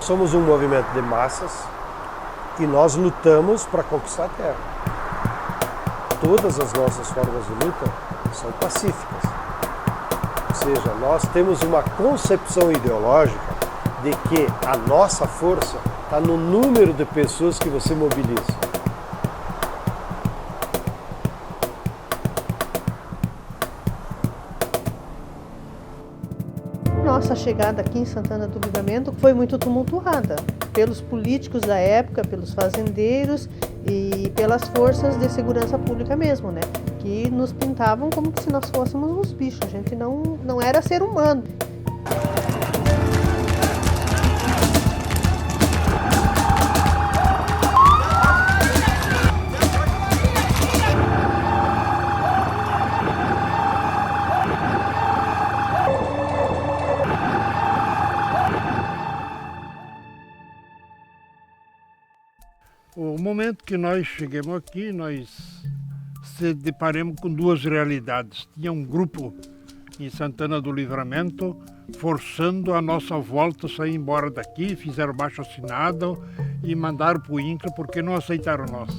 Somos um movimento de massas e nós lutamos para conquistar a terra. Todas as nossas formas de luta são pacíficas. Ou seja, nós temos uma concepção ideológica de que a nossa força está no número de pessoas que você mobiliza. Nossa chegada aqui em Santana do Livramento foi muito tumultuada pelos políticos da época, pelos fazendeiros e pelas forças de segurança pública mesmo, né? Que nos pintavam como se nós fôssemos uns bichos, a gente não era ser humano. O momento que nós chegamos aqui, nós se deparamos com duas realidades. Tinha um grupo em Santana do Livramento forçando a nossa volta a sair embora daqui, fizeram baixo-assinado e mandaram para o INCRA porque não aceitaram nós.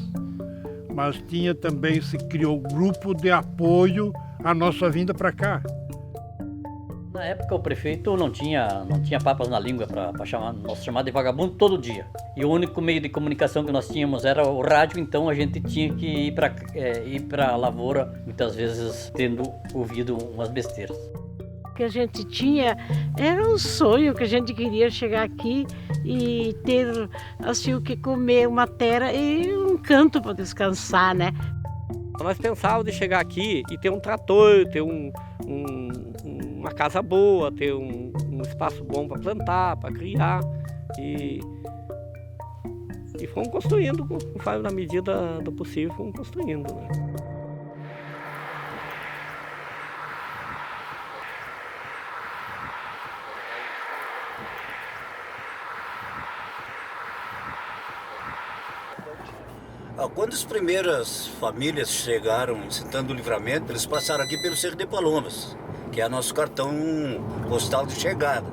Mas tinha também, se criou grupo de apoio à nossa vinda para cá. Na época o prefeito não tinha papas na língua para nos chamar de vagabundo todo dia. E o único meio de comunicação que nós tínhamos era o rádio, então a gente tinha que ir para a lavoura, muitas vezes tendo ouvido umas besteiras. O que a gente tinha era um sonho que a gente queria chegar aqui e ter assim o que comer, uma terra e um canto para descansar, né? Nós pensávamos de chegar aqui e ter um trator, ter uma casa boa, ter um espaço bom para plantar, para criar e fomos construindo, conforme na medida do possível, fomos construindo, né? Quando as primeiras famílias chegaram em Santana do Livramento, eles passaram aqui pelo Cerro de Palomas, que é nosso cartão postal de chegada.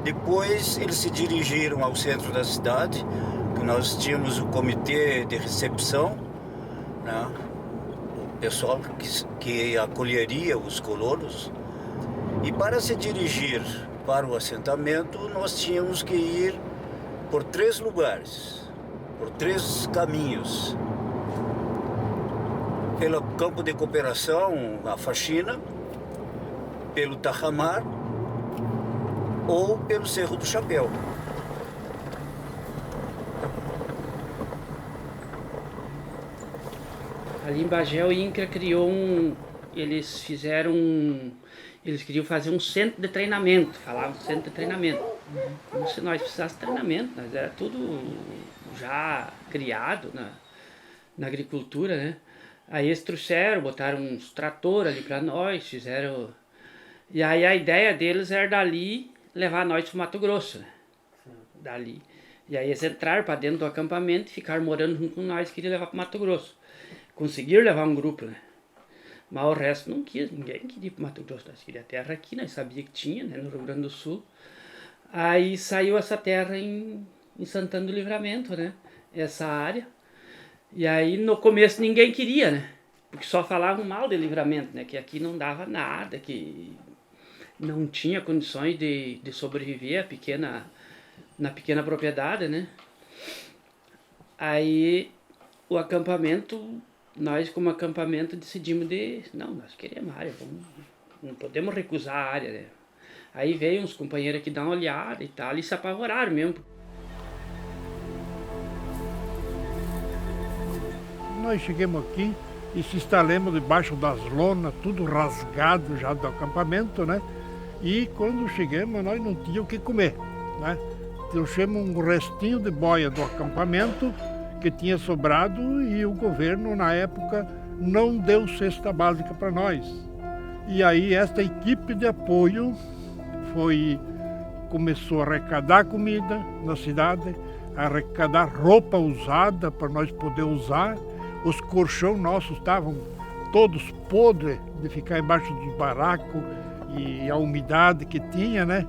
Depois eles se dirigiram ao centro da cidade, que nós tínhamos o comitê de recepção, né? O pessoal que acolheria os colonos. E para se dirigir para o assentamento, nós tínhamos que ir por 3 lugares. Por 3 caminhos. Pelo campo de cooperação, a faxina, pelo Tajamar ou pelo Cerro do Chapéu. Ali em Bagé, o INCRA criou eles queriam fazer um centro de treinamento, falavam centro de treinamento. Como se nós precisássemos de treinamento, mas era tudo já criado na agricultura, né? Aí eles trouxeram, botaram uns tratores ali para nós, fizeram... E aí a ideia deles era dali levar nós para o Mato Grosso, né? Dali. E aí eles entraram para dentro do acampamento e ficaram morando junto com nós, queriam levar para o Mato Grosso. Conseguiram levar um grupo, né? Mas o resto não quis, ninguém queria ir para o Mato Grosso, nós queríamos terra aqui, nós sabíamos que tinha, né, no Rio Grande do Sul. Aí saiu essa terra em Santana do Livramento, né? Essa área. E aí no começo ninguém queria, né? Porque só falavam mal de Livramento, né? Que aqui não dava nada, que não tinha condições de sobreviver na pequena propriedade, né? Aí o acampamento, nós como acampamento decidimos nós queremos a área, não podemos recusar a área, né? Aí veio uns companheiros aqui dar uma olhada e tal, e se apavoraram mesmo. Nós chegamos aqui e se instalamos debaixo das lonas, tudo rasgado já do acampamento, né? E quando chegamos, nós não tínhamos o que comer, né? Trouxemos um restinho de boia do acampamento que tinha sobrado e o governo, na época, não deu cesta básica para nós. E aí esta equipe de apoio começou a arrecadar comida na cidade, a arrecadar roupa usada para nós poder usar. Os colchões nossos estavam todos podres de ficar embaixo dos barracos e a umidade que tinha, né?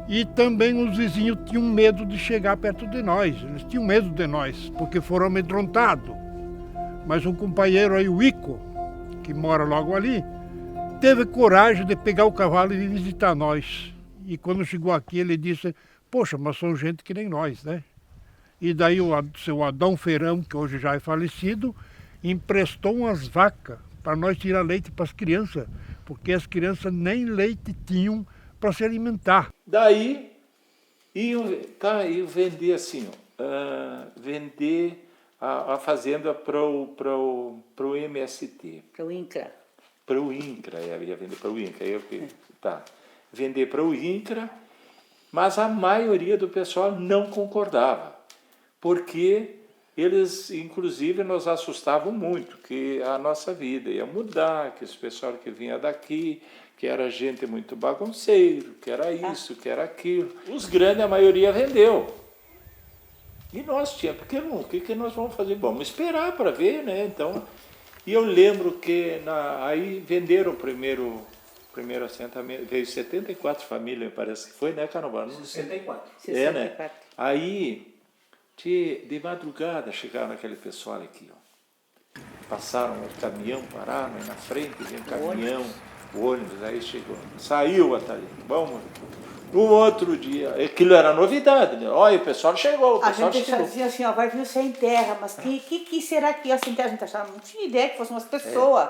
E também os vizinhos tinham medo de chegar perto de nós. Eles tinham medo de nós, porque foram amedrontados. Mas um companheiro aí, o Ico, que mora logo ali, teve coragem de pegar o cavalo e visitar nós. E quando chegou aqui, ele disse, poxa, mas são gente que nem nós, né? E daí o seu Adão Feirão, que hoje já é falecido, emprestou umas vacas para nós tirar leite para as crianças, porque as crianças nem leite tinham para se alimentar. Daí, iam vender assim, vender a fazenda para o MST. Para o INCRA. Para o INCRA, ia vender para o INCRA. Vender para o INCRA, mas a maioria do pessoal não concordava, porque eles, inclusive, nos assustavam muito, que a nossa vida ia mudar, que esse pessoal que vinha daqui, que era gente muito bagunceiro, que era isso, que era aquilo. Os grandes, a maioria vendeu. E nós tínhamos, o que nós vamos fazer? Vamos esperar para ver, né? Então, e eu lembro que aí venderam o primeiro assentamento, veio 74 famílias, parece que foi, né, Carnaval? 64. É, né? Aí, de madrugada, chegaram aquele pessoal aqui, ó. Passaram o caminhão, pararam aí na frente, veio um caminhão, o ônibus, aí chegou. Saiu a Thalia, vamos. No outro dia, aquilo era novidade, né? Olha, o pessoal chegou, A gente dizia assim, ó, vai vir sem terra, mas que será que ia sem terra? A gente achava, não tinha ideia que fossem umas pessoas.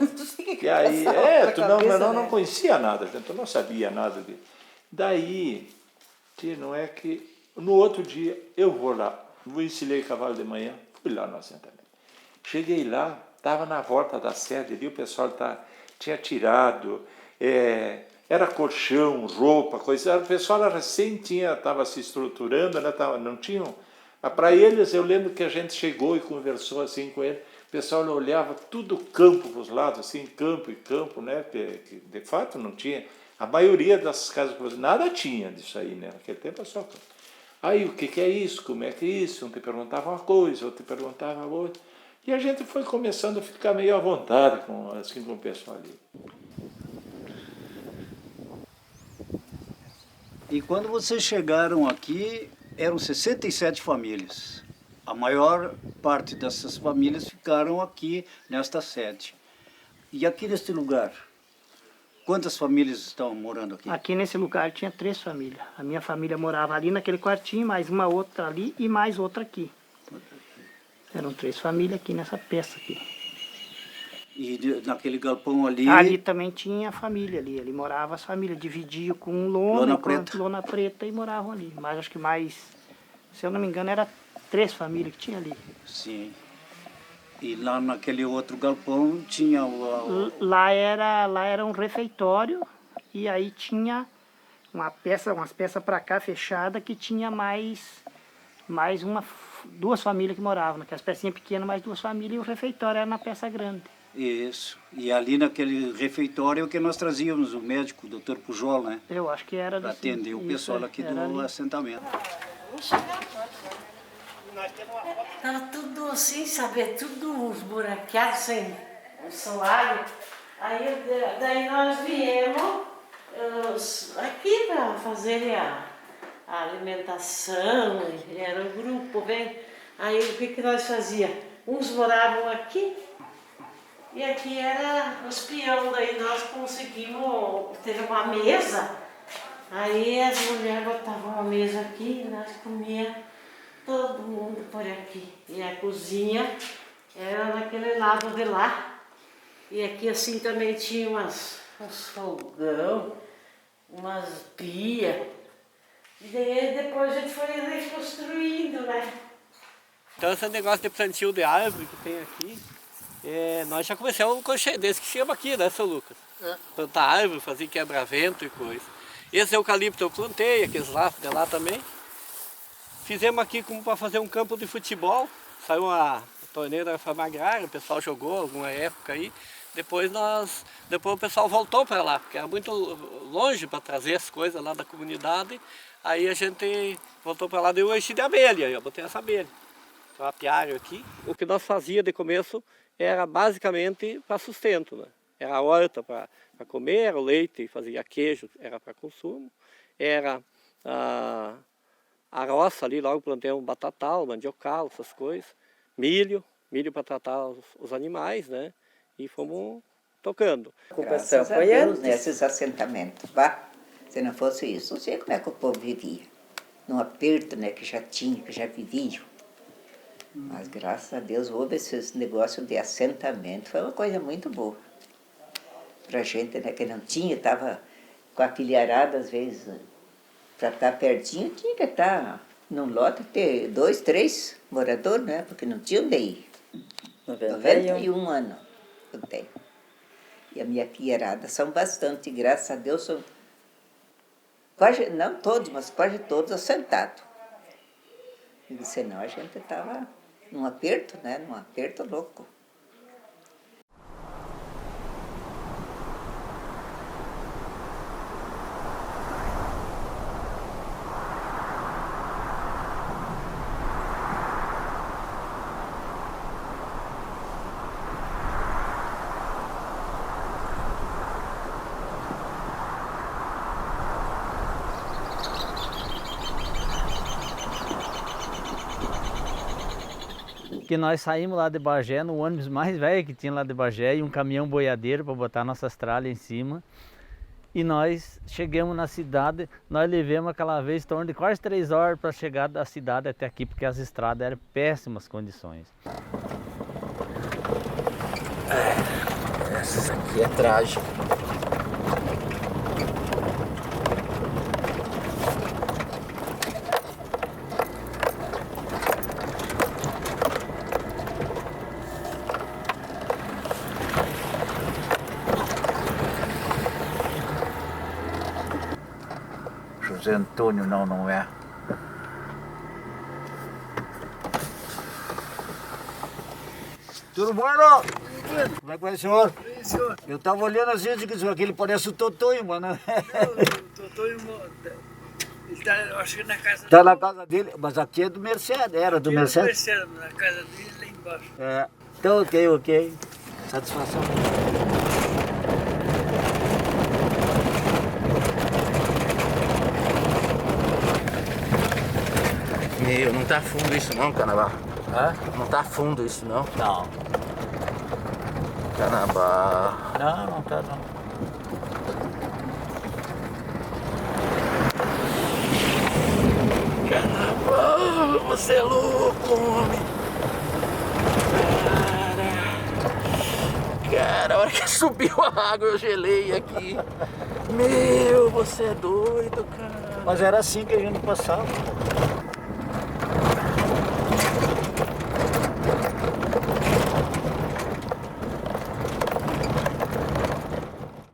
Não sei o que e aí, passava não conhecia nada, a gente não sabia nada de. Daí, não é que no outro dia eu vou lá, ensilei cavalo de manhã, fui lá no assentamento. Cheguei lá, estava na volta da sede ali, o pessoal tinha tirado, era colchão, roupa, coisa. O pessoal recém estava se estruturando, né? Não tinham. Para eles, eu lembro que a gente chegou e conversou assim com ele. O pessoal olhava tudo campo para os lados, assim, campo e campo, né? Que de fato não tinha. A maioria das casas, nada tinha disso aí, né? Naquele tempo é só campo. Aí, o que é isso? Como é que é isso? Um te perguntava uma coisa, outro te perguntava outra. E a gente foi começando a ficar meio à vontade com o pessoal ali. E quando vocês chegaram aqui, eram 67 famílias. A maior parte dessas famílias ficaram aqui nesta sede. E aqui neste lugar, quantas famílias estão morando aqui? Aqui nesse lugar tinha 3 famílias. A minha família morava ali naquele quartinho, mais uma outra ali e mais outra aqui. Eram 3 famílias aqui nessa peça aqui. E naquele galpão ali... Ali também tinha família ali. Ali moravam as famílias, dividiam com lona preta e moravam ali. Mas acho que mais, se eu não me engano, era 3 famílias que tinha ali. Sim. E lá naquele outro galpão tinha Lá era um refeitório e aí tinha umas peças para cá fechada que tinha mais 2 famílias que moravam. Naquelas pecinhas pequenas, mais 2 famílias e o refeitório era na peça grande. Isso. E ali naquele refeitório que nós trazíamos o médico, o Dr. Pujol, né? Eu acho que era... Para atender o pessoal aqui do assentamento. Estava tudo assim, sabe? Tudo esburaqueado, sem soalho. Daí nós viemos aqui para fazer a alimentação, era o grupo, vem. Aí o que nós fazíamos? Uns moravam aqui e aqui era os peões, daí nós conseguimos ter uma mesa. Aí as mulheres botavam uma mesa aqui e nós comíamos todo mundo por aqui. E a cozinha era naquele lado de lá. E aqui assim também tinha uns fogão, umas pias. E daí depois a gente foi reconstruindo, né? Então esse negócio de plantio de árvore que tem aqui, nós já começamos com desse que chama aqui, né, seu Lucas? Plantar árvore, fazer quebra-vento e coisa. Esse eucalipto eu plantei, aqueles lá de lá também. Fizemos aqui como para fazer um campo de futebol. Saiu uma torneira da reforma agrária, o pessoal jogou alguma época aí. Depois o pessoal voltou para lá, porque era muito longe para trazer as coisas lá da comunidade. Aí a gente voltou para lá, deu um enchi de abelha, eu botei essa abelha. Tem um apiário aqui. O que nós fazíamos de começo era basicamente para sustento, né? Era a horta para comer, era o leite, fazia queijo, era para consumo. Era a roça ali, logo plantei um batatal, mandiocal, essas coisas, milho para tratar os animais, né? E fomos tocando. Graças a Deus, nesses assentamentos, vá. Se não fosse isso, não sei como é que o povo vivia. Num aperto, né, que já tinha, que já viviam. Mas graças a Deus houve esse negócio de assentamento, foi uma coisa muito boa. Pra gente, né, que não tinha, estava com a filharada, às vezes, para estar pertinho, tinha que estar num lote, ter 2, 3 moradores, né, porque não tinha onde ir. 91 anos eu tenho. E a minha filharada são bastante, graças a Deus, são quase, não todos, mas quase todos assentados. E senão a gente estava num aperto, né, num aperto louco. Que nós saímos lá de Bagé, no ônibus mais velho que tinha lá de Bagé, e um caminhão boiadeiro para botar nossas tralhas em cima. E nós chegamos na cidade, nós levamos aquela vez em torno de quase 3 horas para chegar da cidade até aqui, porque as estradas eram péssimas condições. Essa aqui é trágica. José Antônio não é. Tudo bom, não? Como é que vai, senhor? Sim, senhor. Eu estava olhando assim, disse que ele parece o Totonho, mano. O Totonho, ele tá, eu acho que na casa Está na casa dele, mas aqui é do Mercedes, era do Mercedes? Na casa dele, lá embaixo. É, então ok. Satisfação. Meu, não tá fundo isso não, Canabá. Hã? Não tá fundo isso não. Não. Canabá. Não tá não. Canabá, você é louco, homem. Cara, a hora que subiu a água eu gelei aqui. Meu, você é doido, cara. Mas era assim que a gente passava.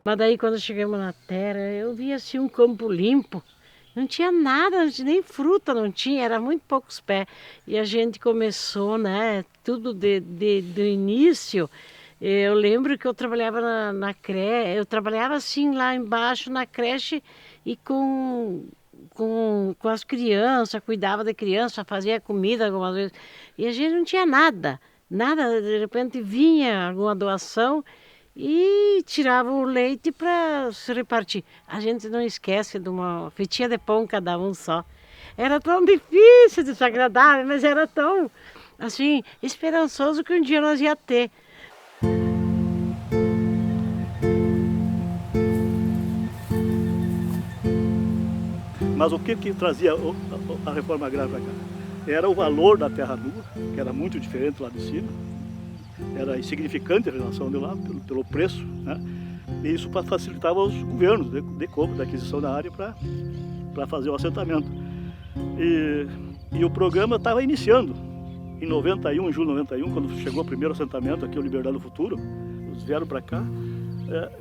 Mas daí quando chegamos na terra, eu vi assim um campo limpo. Não tinha nada, nem fruta não tinha, era muito poucos pés. E a gente começou, né, tudo do início. Eu lembro que eu trabalhava na creche, eu trabalhava assim lá embaixo na creche e com as crianças, cuidava da criança, fazia comida algumas vezes. E a gente não tinha nada, de repente vinha alguma doação e tirava o leite para se repartir. A gente não esquece de uma fatia de pão cada um só. Era tão difícil, desagradável, mas era tão, assim, esperançoso que um dia nós ia ter. Mas o que trazia a reforma agrária para cá? Era o valor da terra nua, que era muito diferente lá de cima. Era insignificante a relação de lá, pelo preço, né? E isso facilitava os governos de compra, da aquisição da área para fazer o assentamento. E o programa estava iniciando. Em 91, em julho de 91, quando chegou o primeiro assentamento aqui, o Liberdade do Futuro, eles vieram para cá,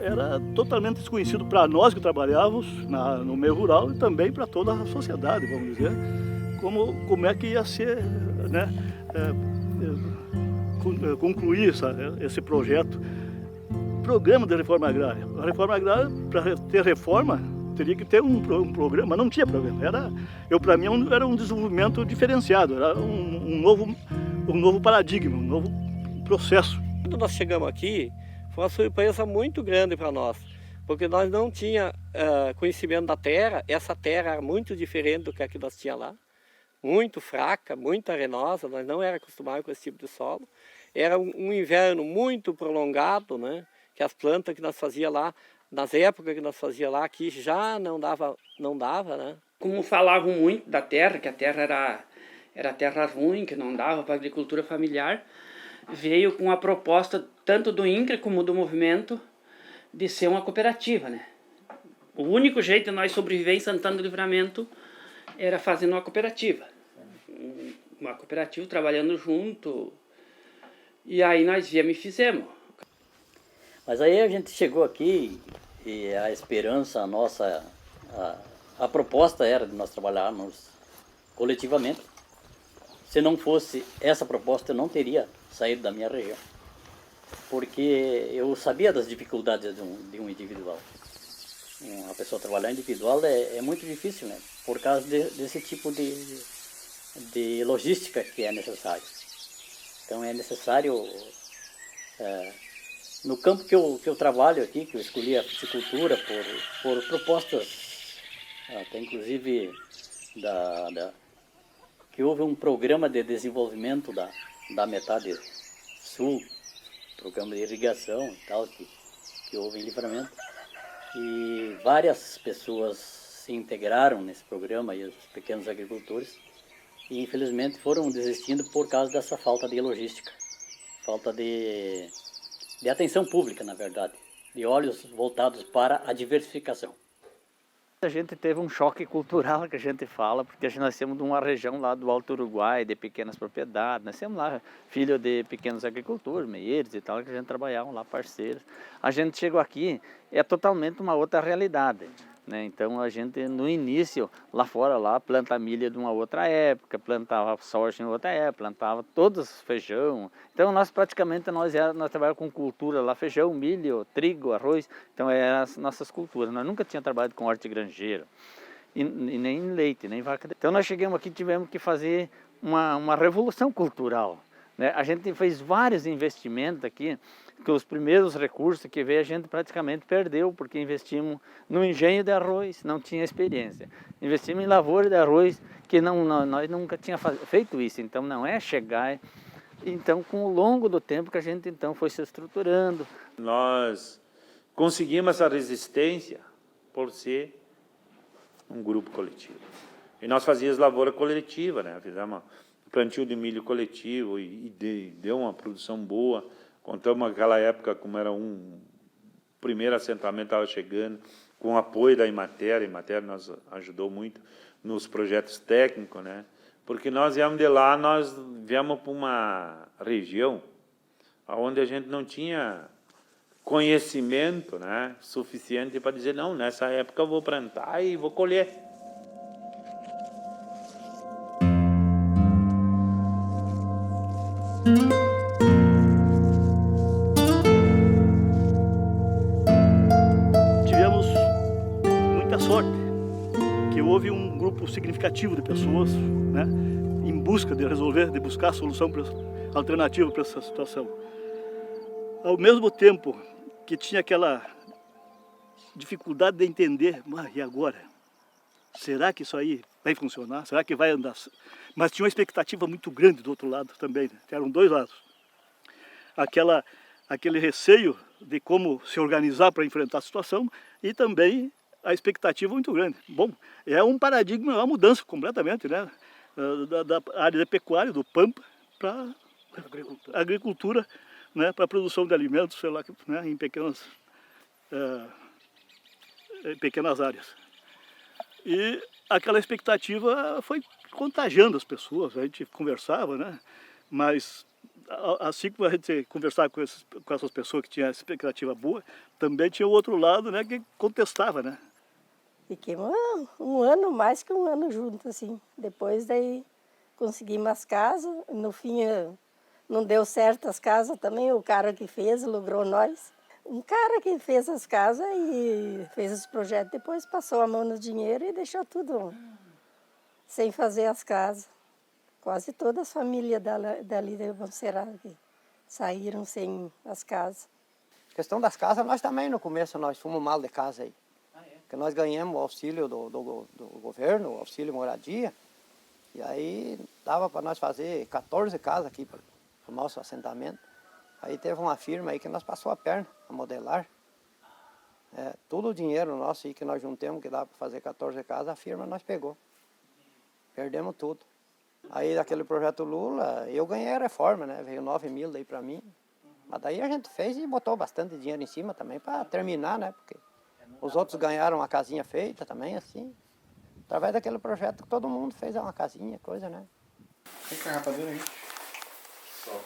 era totalmente desconhecido para nós que trabalhávamos no meio rural e também para toda a sociedade, vamos dizer, como é que ia ser, né, concluir esse projeto. Programa de reforma agrária. A reforma agrária, para ter reforma, teria que ter um programa, não tinha programa. Para mim, era um desenvolvimento diferenciado, era um novo paradigma, um novo processo. Quando nós chegamos aqui, foi uma surpresa muito grande para nós, porque nós não tinha conhecimento da terra. Essa terra era muito diferente do que a que nós tinha lá, muito fraca, muito arenosa, nós não era acostumados com esse tipo de solo. Era um inverno muito prolongado, né? Que as plantas que nós fazia lá, nas épocas que nós fazia lá, aqui já não dava, né? Como falavam muito da terra, que a terra era terra ruim, que não dava para agricultura familiar, veio com a proposta tanto do INCRA como do movimento de ser uma cooperativa, né? O único jeito de nós sobreviver em Santana do Livramento era fazendo uma cooperativa. Uma cooperativa, trabalhando junto. E aí nós viemos e fizemos. Mas aí a gente chegou aqui e a esperança, a nossa... A proposta era de nós trabalharmos coletivamente. Se não fosse essa proposta, eu não teria saído da minha região. Porque eu sabia das dificuldades de um individual. Uma pessoa trabalhar individual é muito difícil, né? Por causa desse tipo de logística que é necessário. Então é necessário, no campo que eu trabalho aqui, que eu escolhi a piscicultura por propostas, até inclusive que houve um programa de desenvolvimento da metade sul, programa de irrigação e tal, que houve em Livramento. E várias pessoas se integraram nesse programa, e os pequenos agricultores, e infelizmente foram desistindo por causa dessa falta de logística, falta de atenção pública, na verdade, de olhos voltados para a diversificação. A gente teve um choque cultural, que a gente fala, porque nós temos uma região lá do Alto Uruguai, de pequenas propriedades, nós temos lá filho de pequenos agricultores, meieiros e tal, que a gente trabalhava lá, parceiros. A gente chegou aqui, é totalmente uma outra realidade, né? Então a gente no início, lá fora, lá, planta milho de uma outra época, plantava soja em outra época, plantava todos feijão. Então nós praticamente nós trabalhávamos com cultura lá, feijão, milho, trigo, arroz, então eram as nossas culturas. Nós nunca tínhamos trabalhado com hortigranjeiro, e nem leite, nem vaca. Então nós chegamos aqui e tivemos que fazer uma revolução cultural, né? A gente fez vários investimentos aqui, que os primeiros recursos que veio a gente praticamente perdeu, porque investimos no engenho de arroz, não tinha experiência. Investimos em lavoura de arroz, que nós nunca tínhamos feito isso, então não é chegar. Então, com o longo do tempo que a gente então foi se estruturando. Nós conseguimos essa resistência por ser um grupo coletivo. E nós fazíamos lavoura coletiva, né? Fizemos um plantio de milho coletivo e deu uma produção boa. Contamos aquela época como era um primeiro assentamento estava chegando, com o apoio da Imater. A Imater nos ajudou muito nos projetos técnicos, né? Porque nós viemos de lá, nós viemos para uma região onde a gente não tinha conhecimento, né, suficiente para dizer, não, nessa época eu vou plantar e vou colher. Tivemos muita sorte, que houve um grupo significativo de pessoas, né, em busca de resolver, de buscar a solução alternativa para essa situação. Ao mesmo tempo que tinha aquela dificuldade de entender, e agora? Será que isso aí vai funcionar? Será que vai andar? Mas tinha uma expectativa muito grande do outro lado também, né? Eram dois lados. Aquele receio de como se organizar para enfrentar a situação e também a expectativa muito grande. Bom, é um paradigma, é uma mudança completamente, né? Da área de pecuária, do pampa, para a agricultura, né? Para a produção de alimentos, sei lá, né? em pequenas áreas. E aquela expectativa foi contagiando as pessoas, a gente conversava, né? Mas assim como a gente conversava com essas pessoas que tinham expectativa boa, também tinha o outro lado, né, que contestava, né? Fiquemos um ano, mais que um ano juntos, assim. Depois daí conseguimos as casas, no fim não deu certo as casas também, o cara que fez, logrou nós. Um cara que fez as casas e fez os projetos, depois passou a mão no dinheiro e deixou tudo sem fazer as casas. Quase todas as famílias dali de Monserrat que saíram sem as casas. Questão das casas, nós também no começo nós fomos mal de casa aí. Porque nós ganhamos o auxílio do governo, o auxílio moradia, e aí dava para nós fazer 14 casas aqui para o nosso assentamento. Aí teve uma firma aí que nós passou a perna, a modelar. Todo o dinheiro nosso aí que nós juntamos, que dava para fazer 14 casas, a firma nós pegou. Perdemos tudo. Aí daquele projeto Lula, eu ganhei a reforma, né? Veio 9 mil daí para mim. Mas daí a gente fez e botou bastante dinheiro em cima também para terminar, né? Porque os outros ganharam uma casinha feita também, assim. Através daquele projeto que todo mundo fez uma casinha, coisa, né? Tem que a rapadeira aí. Só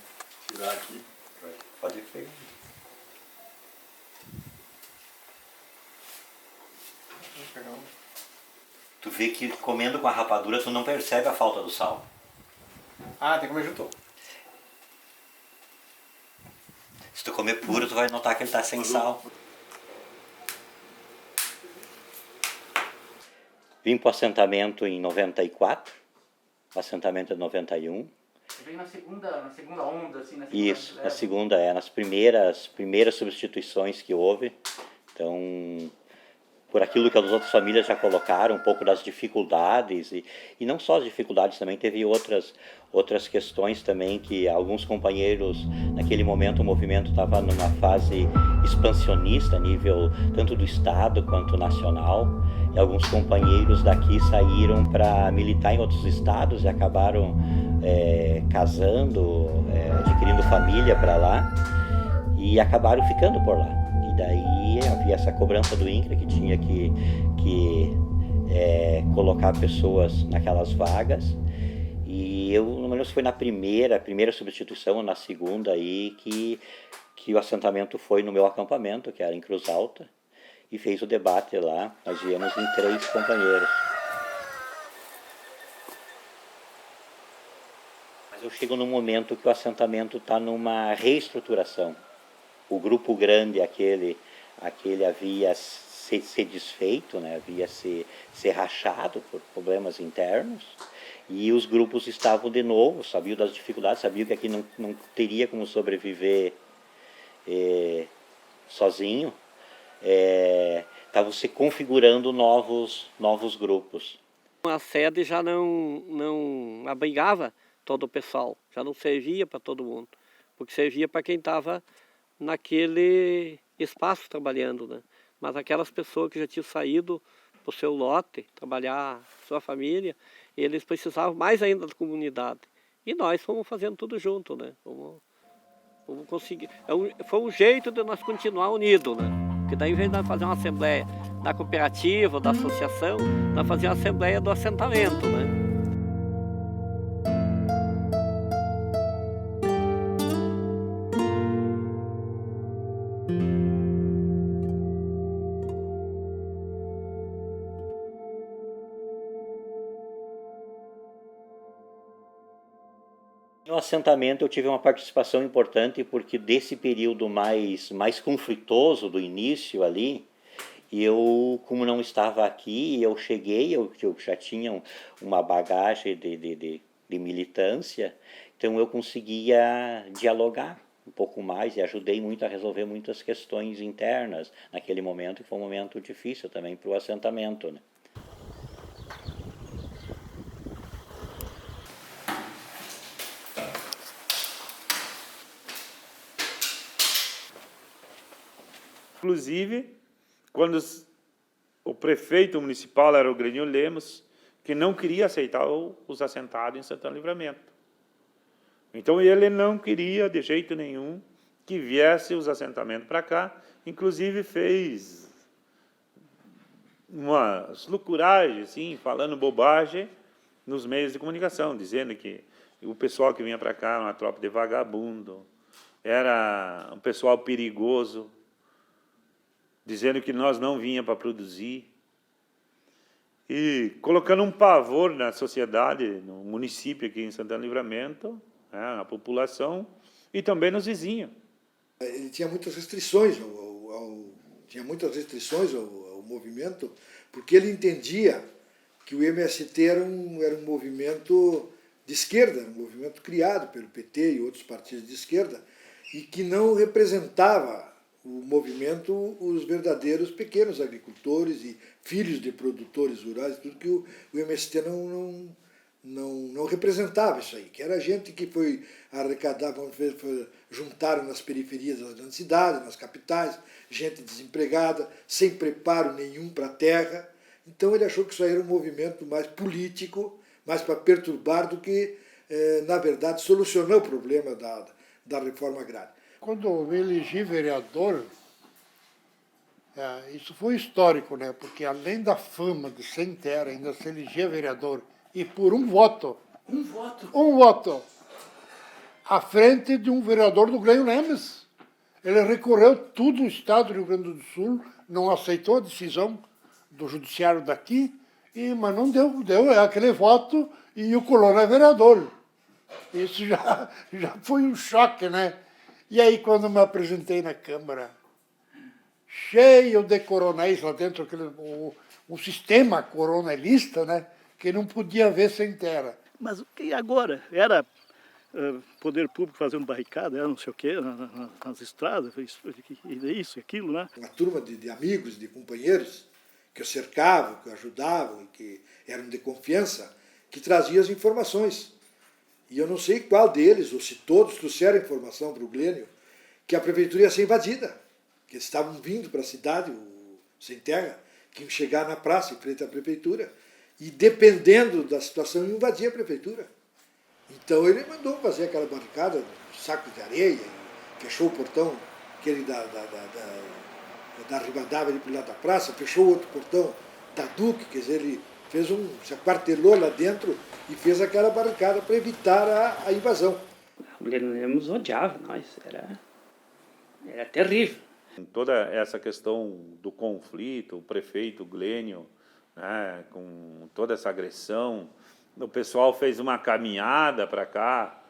tirar aqui. Pode pegar. Tu vê que comendo com a rapadura tu não percebe a falta do sal. Ah, tem que comer junto. Se tu comer puro, tu vai notar que ele está sem sal. Vim para o assentamento em 94, o assentamento é de 91. Veio na segunda onda, assim, na segunda Isso, leva. na segunda, nas primeiras substituições que houve. Então, por aquilo que as outras famílias já colocaram, um pouco das dificuldades, e não só as dificuldades, também teve outras questões também, que alguns companheiros, naquele momento o movimento estava numa fase expansionista, a nível tanto do Estado quanto nacional, e alguns companheiros daqui saíram para militar em outros estados e acabaram casando, adquirindo família para lá, e acabaram ficando por lá. E daí havia essa cobrança do INCRA que tinha que colocar pessoas naquelas vagas. E eu, no menos, foi na primeira substituição, ou na segunda aí, que o assentamento foi no meu acampamento, que era em Cruz Alta, e fez o debate lá. Nós viemos em 3 companheiros. Mas eu chego num momento que o assentamento está numa reestruturação. O grupo grande, aquele havia se desfeito, né? Havia se rachado por problemas internos, e os grupos estavam de novo, sabiam das dificuldades, sabiam que aqui não teria como sobreviver sozinho, estavam se configurando novos grupos. A sede já não abrigava todo o pessoal, já não servia para todo mundo, porque servia para quem estava naquele espaço trabalhando, né? Mas aquelas pessoas que já tinham saído para o seu lote, trabalhar sua família, eles precisavam mais ainda da comunidade. E nós fomos fazendo tudo junto, né? Fomos conseguir. Foi um jeito de nós continuar unidos, né? Porque daí, em vez de nós fazer uma assembleia da cooperativa, da associação, nós fazíamos a assembleia do assentamento, né? No assentamento eu tive uma participação importante, porque desse período mais conflitoso do início ali, eu, como não estava aqui, eu cheguei, eu já tinha uma bagagem de militância, então eu conseguia dialogar um pouco mais e ajudei muito a resolver muitas questões internas naquele momento, que foi um momento difícil também para o assentamento, né? Inclusive, quando o prefeito municipal era o Grêmio Lemos, que não queria aceitar os assentados em Santana do Livramento. Então, ele não queria, de jeito nenhum, que viesse os assentamentos para cá. Inclusive, fez umas loucuragens, assim, falando bobagem nos meios de comunicação, dizendo que o pessoal que vinha para cá era uma tropa de vagabundo, era um pessoal perigoso, dizendo que nós não vinha para produzir, e colocando um pavor na sociedade, no município aqui em Santana do Livramento, né, na população e também nos vizinhos. Ele tinha muitas restrições ao movimento, porque ele entendia que o MST era um movimento de esquerda, um movimento criado pelo PT e outros partidos de esquerda, e que não representava o movimento os verdadeiros pequenos agricultores e filhos de produtores rurais, tudo que o MST não representava isso aí, que era gente que foi arrecadar, juntaram nas periferias das grandes cidades, nas capitais, gente desempregada, sem preparo nenhum para a terra. Então ele achou que isso aí era um movimento mais político, mais para perturbar do que, na verdade, solucionar o problema da reforma agrária. Quando eu me elegi vereador, isso foi histórico, né? Porque além da fama de sem terra, ainda se elegia vereador e por um voto. Um voto? Um voto. À frente de um vereador do Grêmio Lemes. Ele recorreu tudo o estado do Rio Grande do Sul, não aceitou a decisão do judiciário daqui, mas não deu aquele voto e o colono é vereador. Isso já foi um choque, né? E aí, quando me apresentei na Câmara, cheio de coronéis lá dentro, um sistema coronelista, né, que não podia ver sem terra. Mas e agora? Era poder público fazendo barricada, era não sei o quê, nas estradas, isso e aquilo, né? Uma turma de amigos, de companheiros, que eu cercava, que eu ajudavam, que eram de confiança, que traziam as informações. E eu não sei qual deles, ou se todos trouxeram informação para o Glênio, que a prefeitura ia ser invadida, que eles estavam vindo para a cidade, sem terra, que iam chegar na praça, em frente à prefeitura, e dependendo da situação, invadir a prefeitura. Então ele mandou fazer aquela barricada, saco de areia, fechou o portão, aquele da Rivadavia ali para o lado da praça, fechou o outro portão da Duque, quer dizer, ele se aquartelou lá dentro e fez aquela barricada para evitar a invasão. O Glênio Lemos odiava nós, era terrível. Toda essa questão do conflito, o prefeito Glênio, né, com toda essa agressão, o pessoal fez uma caminhada para cá,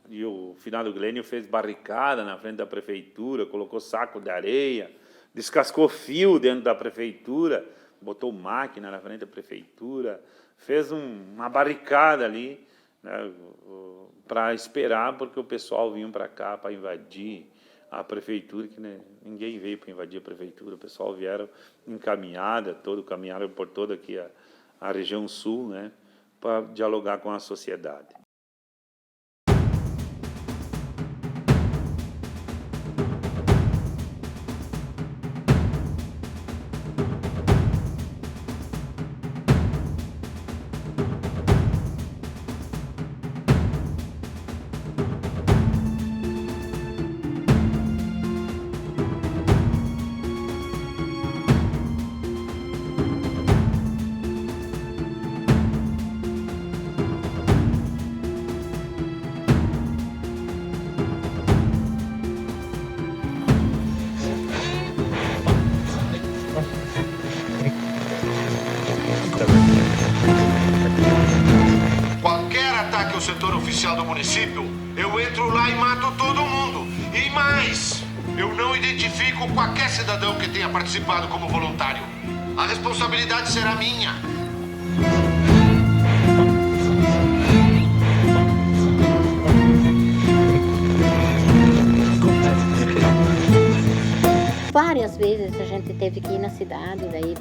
e o finado Glênio fez barricada na frente da prefeitura, colocou saco de areia, descascou fio dentro da prefeitura, botou máquina na frente da prefeitura, fez uma barricada ali, né, para esperar, porque o pessoal vinha para cá para invadir a prefeitura, que ninguém veio para invadir a prefeitura, o pessoal vieram encaminhada, caminharam por toda aqui a região sul, né, para dialogar com a sociedade. Setor oficial do município, eu entro lá e mato todo mundo. E mais, eu não identifico qualquer cidadão que tenha participado como voluntário. A responsabilidade será minha. Várias vezes a gente teve que ir na cidade daí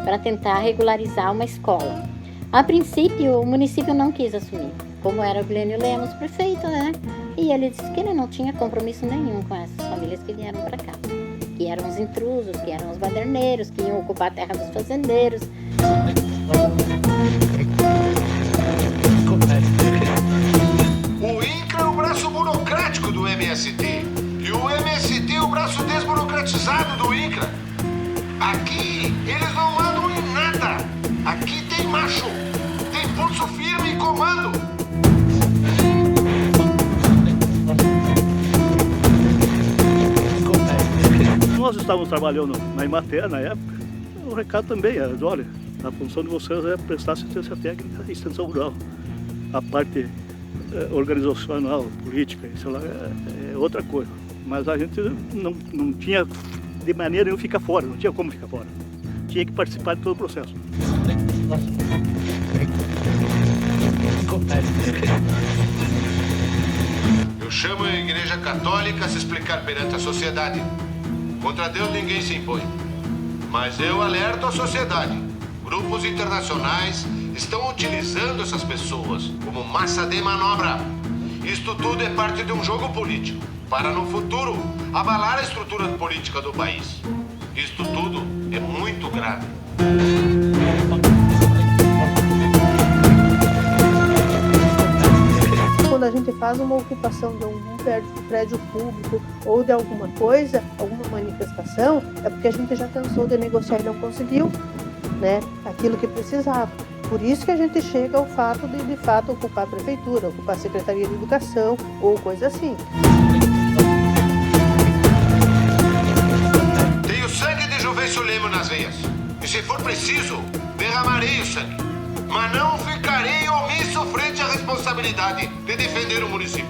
para tentar regularizar uma escola. A princípio, o município não quis assumir, como era o Glênio Lemos prefeito, né? E ele disse que ele não tinha compromisso nenhum com essas famílias que vieram para cá. Que eram os intrusos, que eram os baderneiros, que iam ocupar a terra dos fazendeiros. O INCRA é o braço burocrático do MST. E o MST é o braço desburocratizado do INCRA. Aqui, eles não mandam em nada. Aqui tem macho, tem pulso firme e comando. Nós estávamos trabalhando na Emater na época. O recado também era, olha, a função de vocês é prestar assistência técnica e extensão rural. A parte organizacional, política, isso lá é outra coisa. Mas a gente não tinha de maneira nenhuma ficar fora, não tinha como ficar fora. Tinha que participar de todo o processo. Eu chamo a Igreja Católica a se explicar perante a sociedade. Contra Deus ninguém se impõe. Mas eu alerto a sociedade. Grupos internacionais estão utilizando essas pessoas como massa de manobra. Isto tudo é parte de um jogo político, para no futuro abalar a estrutura política do país. Isto tudo é muito grave. Quando a gente faz uma ocupação de algum prédio público ou de alguma coisa, alguma manifestação, é porque a gente já cansou de negociar e não conseguiu, né, aquilo que precisava. Por isso que a gente chega ao fato de fato, ocupar a prefeitura, ocupar a Secretaria de Educação ou coisa assim. Tenho sangue de Juvencio Lemos nas veias. E se for preciso, derramarei o sangue. Mas não ficarei omisso frente à responsabilidade de defender o município.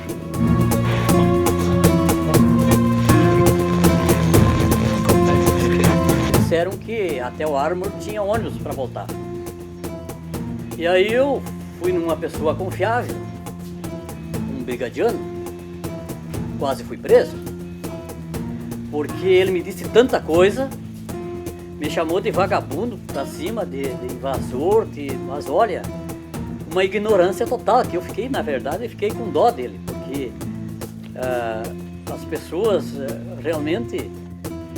Disseram que até o Armor tinha ônibus para voltar. E aí eu fui numa pessoa confiável, um brigadiano, quase fui preso, porque ele me disse tanta coisa, me chamou de vagabundo pra cima, de invasor, mas olha, uma ignorância total, que eu fiquei, na verdade, fiquei com dó dele, porque as pessoas realmente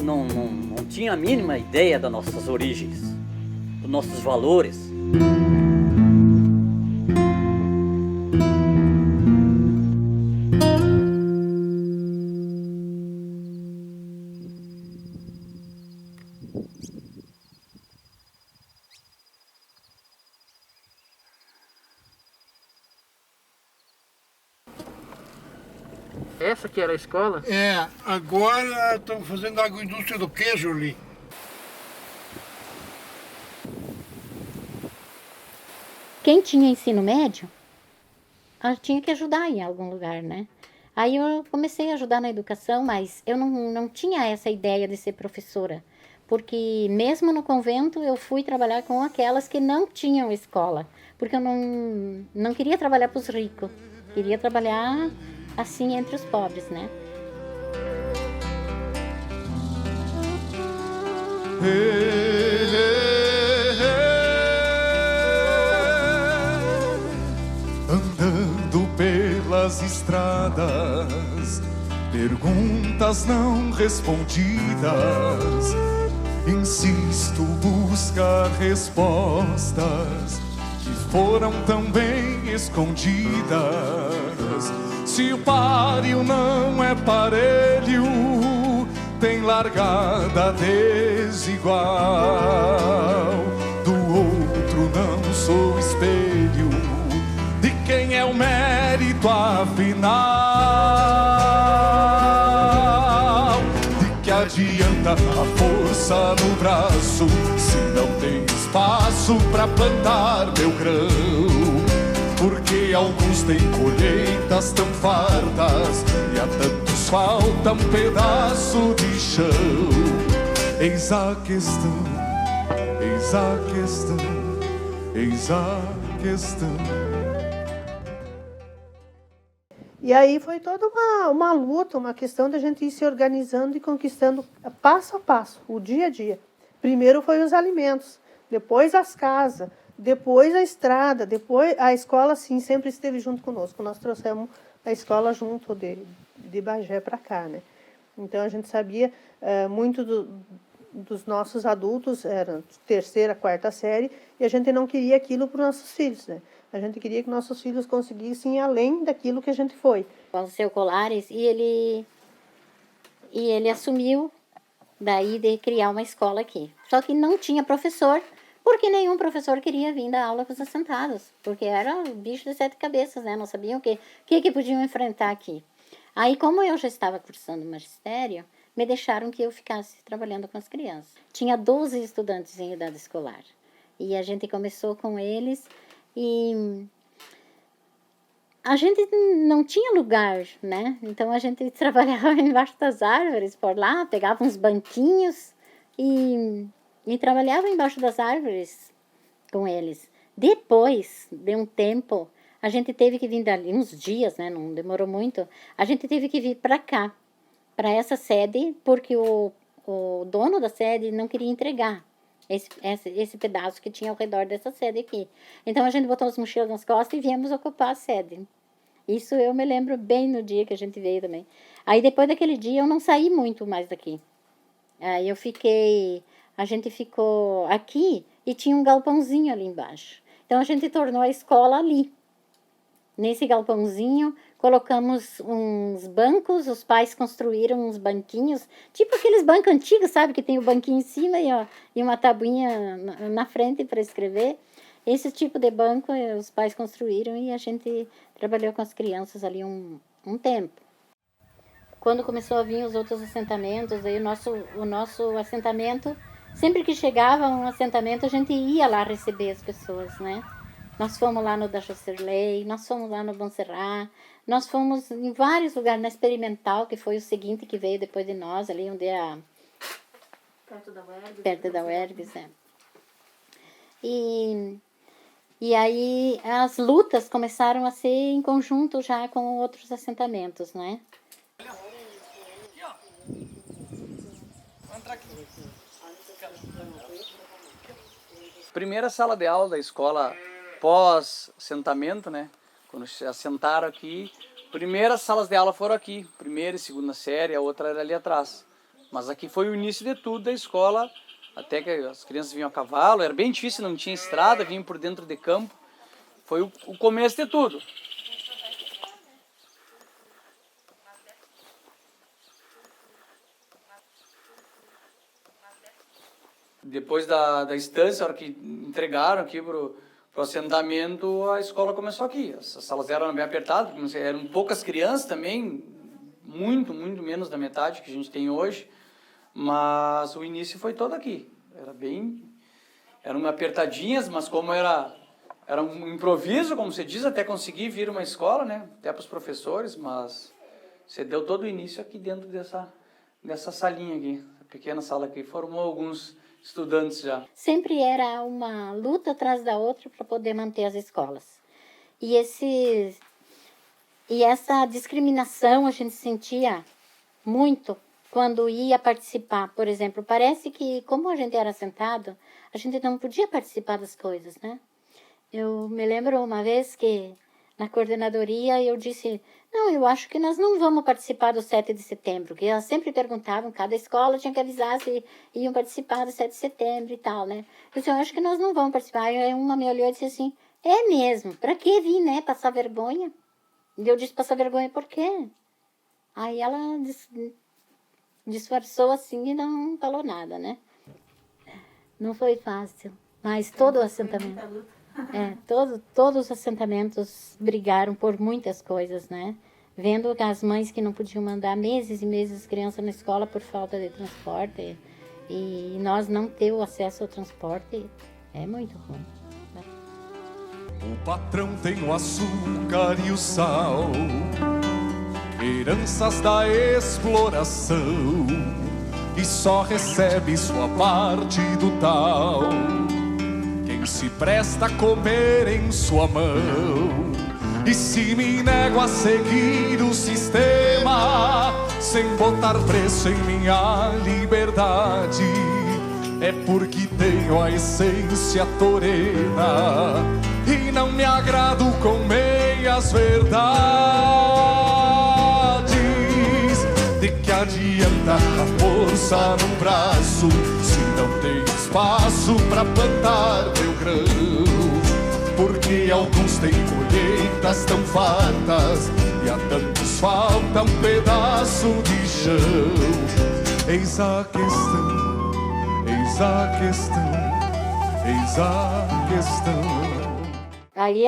não tinham a mínima ideia das nossas origens, dos nossos valores. Essa que era a escola? É, agora estão fazendo a agroindústria do queijo ali. Quem tinha ensino médio, tinha que ajudar em algum lugar, né? Aí eu comecei a ajudar na educação, mas eu não tinha essa ideia de ser professora. Porque mesmo no convento eu fui trabalhar com aquelas que não tinham escola. Porque eu não queria trabalhar para os ricos, queria trabalhar assim entre os pobres, né? Andando pelas estradas, perguntas não respondidas, insisto buscar respostas que foram também escondidas. Se o páreo não é parelho, tem largada desigual. Do outro não sou espelho, de quem é o mérito afinal? De que adianta a força no braço, se não tem espaço pra plantar meu grão? Porque alguns têm colheitas tão fartas e a tantos falta um pedaço de chão. Eis a questão, eis a questão, eis a questão. E aí foi toda uma luta, uma questão da gente ir se organizando e conquistando passo a passo, o dia a dia. Primeiro foi os alimentos, depois as casas, depois a estrada, depois a escola, sim, sempre esteve junto conosco. Nós trouxemos a escola junto de Bagé para cá, né? Então a gente sabia muito dos nossos adultos, eram terceira, quarta série, e a gente não queria aquilo para os nossos filhos, né? A gente queria que nossos filhos conseguissem ir além daquilo que a gente foi. Com o seu Colares, e ele assumiu daí de criar uma escola aqui. Só que não tinha professor, porque nenhum professor queria vir dar aula para os assentados, porque era um bicho de 7 cabeças, né? Não sabiam o que podiam enfrentar aqui. Aí, como eu já estava cursando magistério, me deixaram que eu ficasse trabalhando com as crianças. Tinha 12 estudantes em idade escolar, e a gente começou com eles, e a gente não tinha lugar, né? Então a gente trabalhava embaixo das árvores, por lá, pegava uns banquinhos e trabalhava embaixo das árvores com eles. Depois de um tempo, a gente teve que vir dali uns dias, né? Não demorou muito. A gente teve que vir para cá, para essa sede, porque o dono da sede não queria entregar esse pedaço que tinha ao redor dessa sede aqui. Então a gente botou as mochilas nas costas e viemos ocupar a sede. Isso eu me lembro bem no dia que a gente veio também. Aí depois daquele dia eu não saí muito mais daqui. Aí a gente ficou aqui e tinha um galpãozinho ali embaixo. Então a gente tornou a escola ali. Nesse galpãozinho colocamos uns bancos, os pais construíram uns banquinhos, tipo aqueles bancos antigos, sabe? Que tem o banquinho em cima e uma tabuinha na frente para escrever. Esse tipo de banco os pais construíram e a gente trabalhou com as crianças ali um tempo. Quando começou a vir os outros assentamentos, aí o nosso assentamento, sempre que chegava um assentamento, a gente ia lá receber as pessoas, né? Nós fomos lá no da Jocerley, nós fomos lá no Montserrat, nós fomos em vários lugares, na Experimental, que foi o seguinte que veio depois de nós, ali onde é perto da UERGS, é. E aí as lutas começaram a ser em conjunto já com outros assentamentos, né? Primeira sala de aula da escola pós-assentamento, né? Quando se assentaram aqui, primeiras salas de aula foram aqui, primeira e segunda série, a outra era ali atrás. Mas aqui foi o início de tudo da escola, até que as crianças vinham a cavalo, era bem difícil, não tinha estrada, vinham por dentro de campo. Foi o começo de tudo. Depois da estância, a hora que entregaram aqui pro assentamento, a escola começou aqui. As salas eram bem apertadas, eram poucas crianças também, muito menos da metade que a gente tem hoje. Mas o início foi todo aqui. Eram apertadinhas, mas como era um improviso, como se diz, até conseguir vir uma escola, né? Até para os professores, mas você deu todo o início aqui dentro dessa salinha aqui. A pequena sala aqui formou alguns estudantes já. Sempre era uma luta atrás da outra para poder manter as escolas. E essa discriminação a gente sentia muito quando ia participar. Por exemplo, parece que, como a gente era sentado, a gente não podia participar das coisas, né? Eu me lembro uma vez que, na coordenadoria, eu disse, não, eu acho que nós não vamos participar do 7 de setembro, que elas sempre perguntavam, cada escola tinha que avisar se iam participar do 7 de setembro e tal, né? Eu disse, eu acho que nós não vamos participar. Aí uma me olhou e disse assim, é mesmo, pra que vir, né, passar vergonha? E eu disse, passar vergonha por quê? Aí ela disfarçou assim e não falou nada, né? Não foi fácil, mas todo o assentamento... todos os assentamentos brigaram por muitas coisas, né? Vendo as mães que não podiam mandar meses e meses as crianças na escola por falta de transporte e nós não ter o acesso ao transporte é muito ruim. Né? O patrão tem o açúcar e o sal, heranças da exploração, e só recebe sua parte do tal quem se presta a comer em sua mão. E se me nego a seguir o sistema, sem botar preço em minha liberdade, é porque tenho a essência torena e não me agrado com meias verdades. De que adianta a força no braço se não tem espaço pra plantar meu grão? Porque alguns têm colheitas tão fartas e a tantos falta um pedaço de chão. Eis a questão, eis a questão, eis a questão. Aí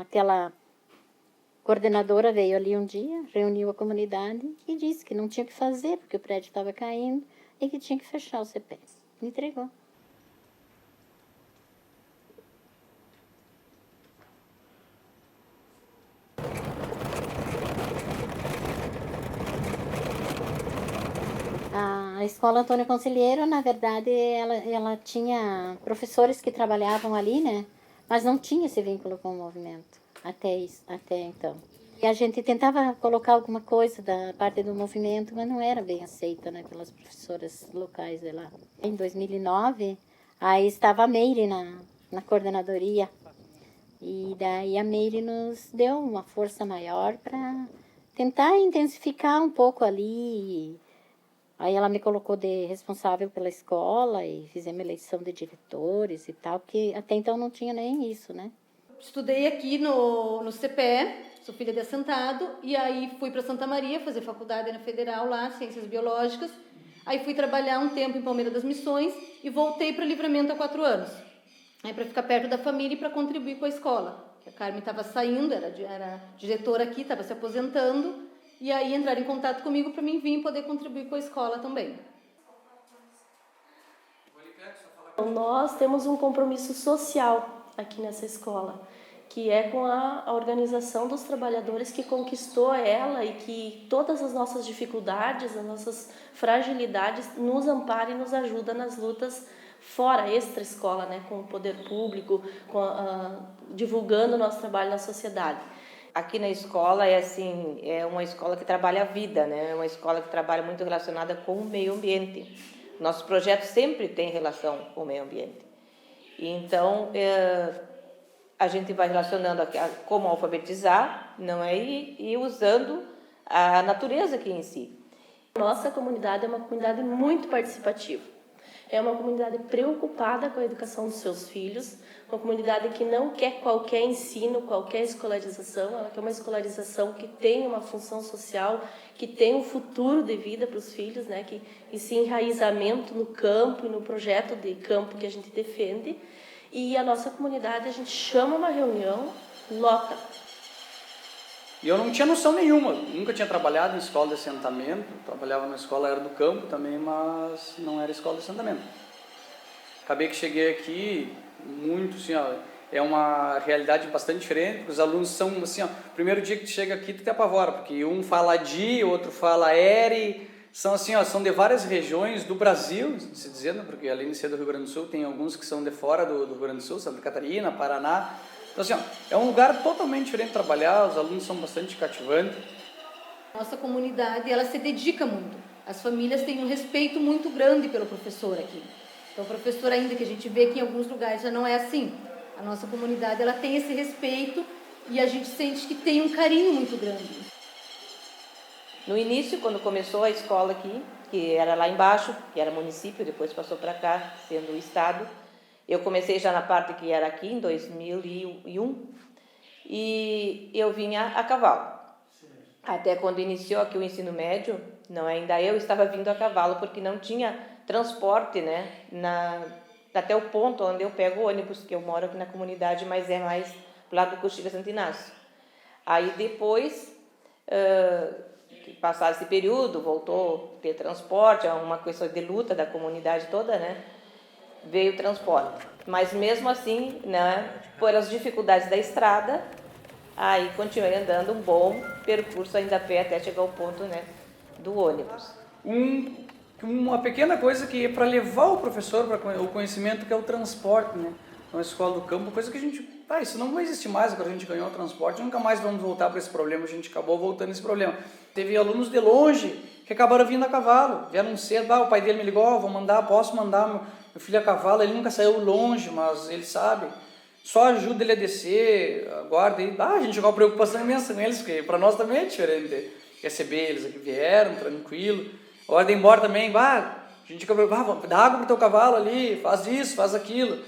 aquela coordenadora veio ali um dia, reuniu a comunidade e disse que não tinha o que fazer porque o prédio estava caindo e que tinha que fechar o CPE. Me entregou. A escola Antônio Conselheiro, na verdade, ela tinha professores que trabalhavam ali, né? Mas não tinha esse vínculo com o movimento. até então. E a gente tentava colocar alguma coisa da parte do movimento, mas não era bem aceita, né, pelas professoras locais de lá. Em 2009, aí estava a Meire na coordenadoria. E daí a Meire nos deu uma força maior para tentar intensificar um pouco ali. Aí ela me colocou de responsável pela escola e fizemos eleição de diretores e tal, porque até então não tinha nem isso, né? Estudei aqui no CPE, sou filha de assentado, e aí fui para Santa Maria fazer faculdade na Federal lá, Ciências Biológicas. Aí fui trabalhar um tempo em Palmeira das Missões e voltei para Livramento há 4 anos. Aí para ficar perto da família e para contribuir com a escola. A Carmen estava saindo, era diretora aqui, estava se aposentando, e aí entraram em contato comigo para mim vir poder contribuir com a escola também. Nós temos um compromisso social aqui nessa escola, que é com a organização dos trabalhadores que conquistou ela e que todas as nossas dificuldades, as nossas fragilidades nos ampara e nos ajuda nas lutas fora, extra-escola, né, com o poder público, divulgando o nosso trabalho na sociedade. Aqui na escola é uma escola que trabalha a vida, né? É uma escola que trabalha muito relacionada com o meio ambiente. Nossos projetos sempre têm relação com o meio ambiente. Então, a gente vai relacionando como alfabetizar, não é? E usando a natureza aqui em si. Nossa comunidade é uma comunidade muito participativa. É uma comunidade preocupada com a educação dos seus filhos, uma comunidade que não quer qualquer ensino, qualquer escolarização, ela quer uma escolarização que tenha uma função social, que tenha um futuro de vida para os filhos, né? Esse enraizamento no campo e no projeto de campo que a gente defende. E a nossa comunidade, a gente chama uma reunião, lota. E eu não tinha noção nenhuma, nunca tinha trabalhado em escola de assentamento, trabalhava na escola era do campo também, mas não era escola de assentamento. Acabei que cheguei aqui, muito assim, ó, é uma realidade bastante diferente, porque os alunos são assim, ó, primeiro dia que tu chega aqui tu te apavora, porque um fala di, outro fala ere, são assim, ó, são de várias regiões do Brasil, se dizendo, porque além de ser do Rio Grande do Sul, tem alguns que são de fora do Rio Grande do Sul, Santa Catarina, Paraná. Então, assim, ó, é um lugar totalmente diferente de trabalhar, os alunos são bastante cativantes. Nossa comunidade, ela se dedica muito. As famílias têm um respeito muito grande pelo professor aqui. Então, o professor, ainda que a gente vê que em alguns lugares já não é assim. A nossa comunidade, ela tem esse respeito e a gente sente que tem um carinho muito grande. No início, quando começou a escola aqui, que era lá embaixo, que era município, depois passou para cá, sendo o estado, eu comecei já na parte que era aqui, em 2001, e eu vinha a cavalo. Até quando iniciou aqui o ensino médio, não ainda eu estava vindo a cavalo, porque não tinha transporte, né, até o ponto onde eu pego o ônibus, que eu moro aqui na comunidade, mas é mais do lado do Coxilha Santo Inácio. Aí depois, passado esse período, voltou a ter transporte, é uma questão de luta da comunidade toda, né? Veio o transporte. Mas mesmo assim, né, por as dificuldades da estrada, aí continuei andando um bom percurso ainda a pé até chegar ao ponto, né, do ônibus. Uma pequena coisa que é para levar o professor para o conhecimento, que é o transporte, né? Uma escola do campo, coisa que a gente... isso não vai existir mais agora, a gente ganhou o transporte, nunca mais vamos voltar para esse problema, a gente acabou voltando esse problema. Teve alunos de longe que acabaram vindo a cavalo, vieram cedo, o pai dele me ligou, vou mandar, posso mandar meu filho a cavalo, ele nunca saiu longe, mas ele sabe, só ajuda ele a descer, aguarda, e a gente ficou uma preocupação imensa com eles, porque para nós também é diferente receber eles aqui, vieram, tranquilo, a hora de ir embora também, a gente fica preocupado, dá água pro teu cavalo ali, faz isso, faz aquilo.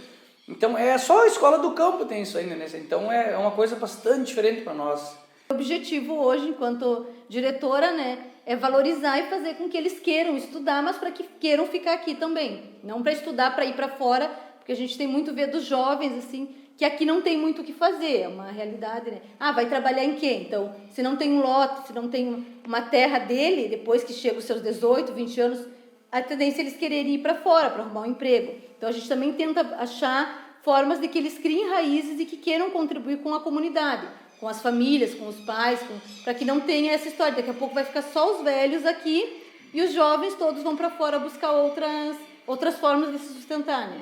Então, só a escola do campo tem isso ainda, né? Então, é uma coisa bastante diferente para nós. O objetivo hoje, enquanto diretora, né, é valorizar e fazer com que eles queiram estudar, mas para que queiram ficar aqui também. Não para estudar, para ir para fora, porque a gente tem muito ver dos jovens, assim, que aqui não tem muito o que fazer, é uma realidade, né? Vai trabalhar em quê? Então, se não tem um lote, se não tem uma terra dele, depois que chega os seus 18, 20 anos, a tendência é eles quererem ir para fora, para arrumar um emprego. Então, a gente também tenta achar formas de que eles criem raízes e que queiram contribuir com a comunidade, com as famílias, com os pais, para que não tenha essa história. Daqui a pouco vai ficar só os velhos aqui e os jovens todos vão para fora buscar outras formas de se sustentar, né?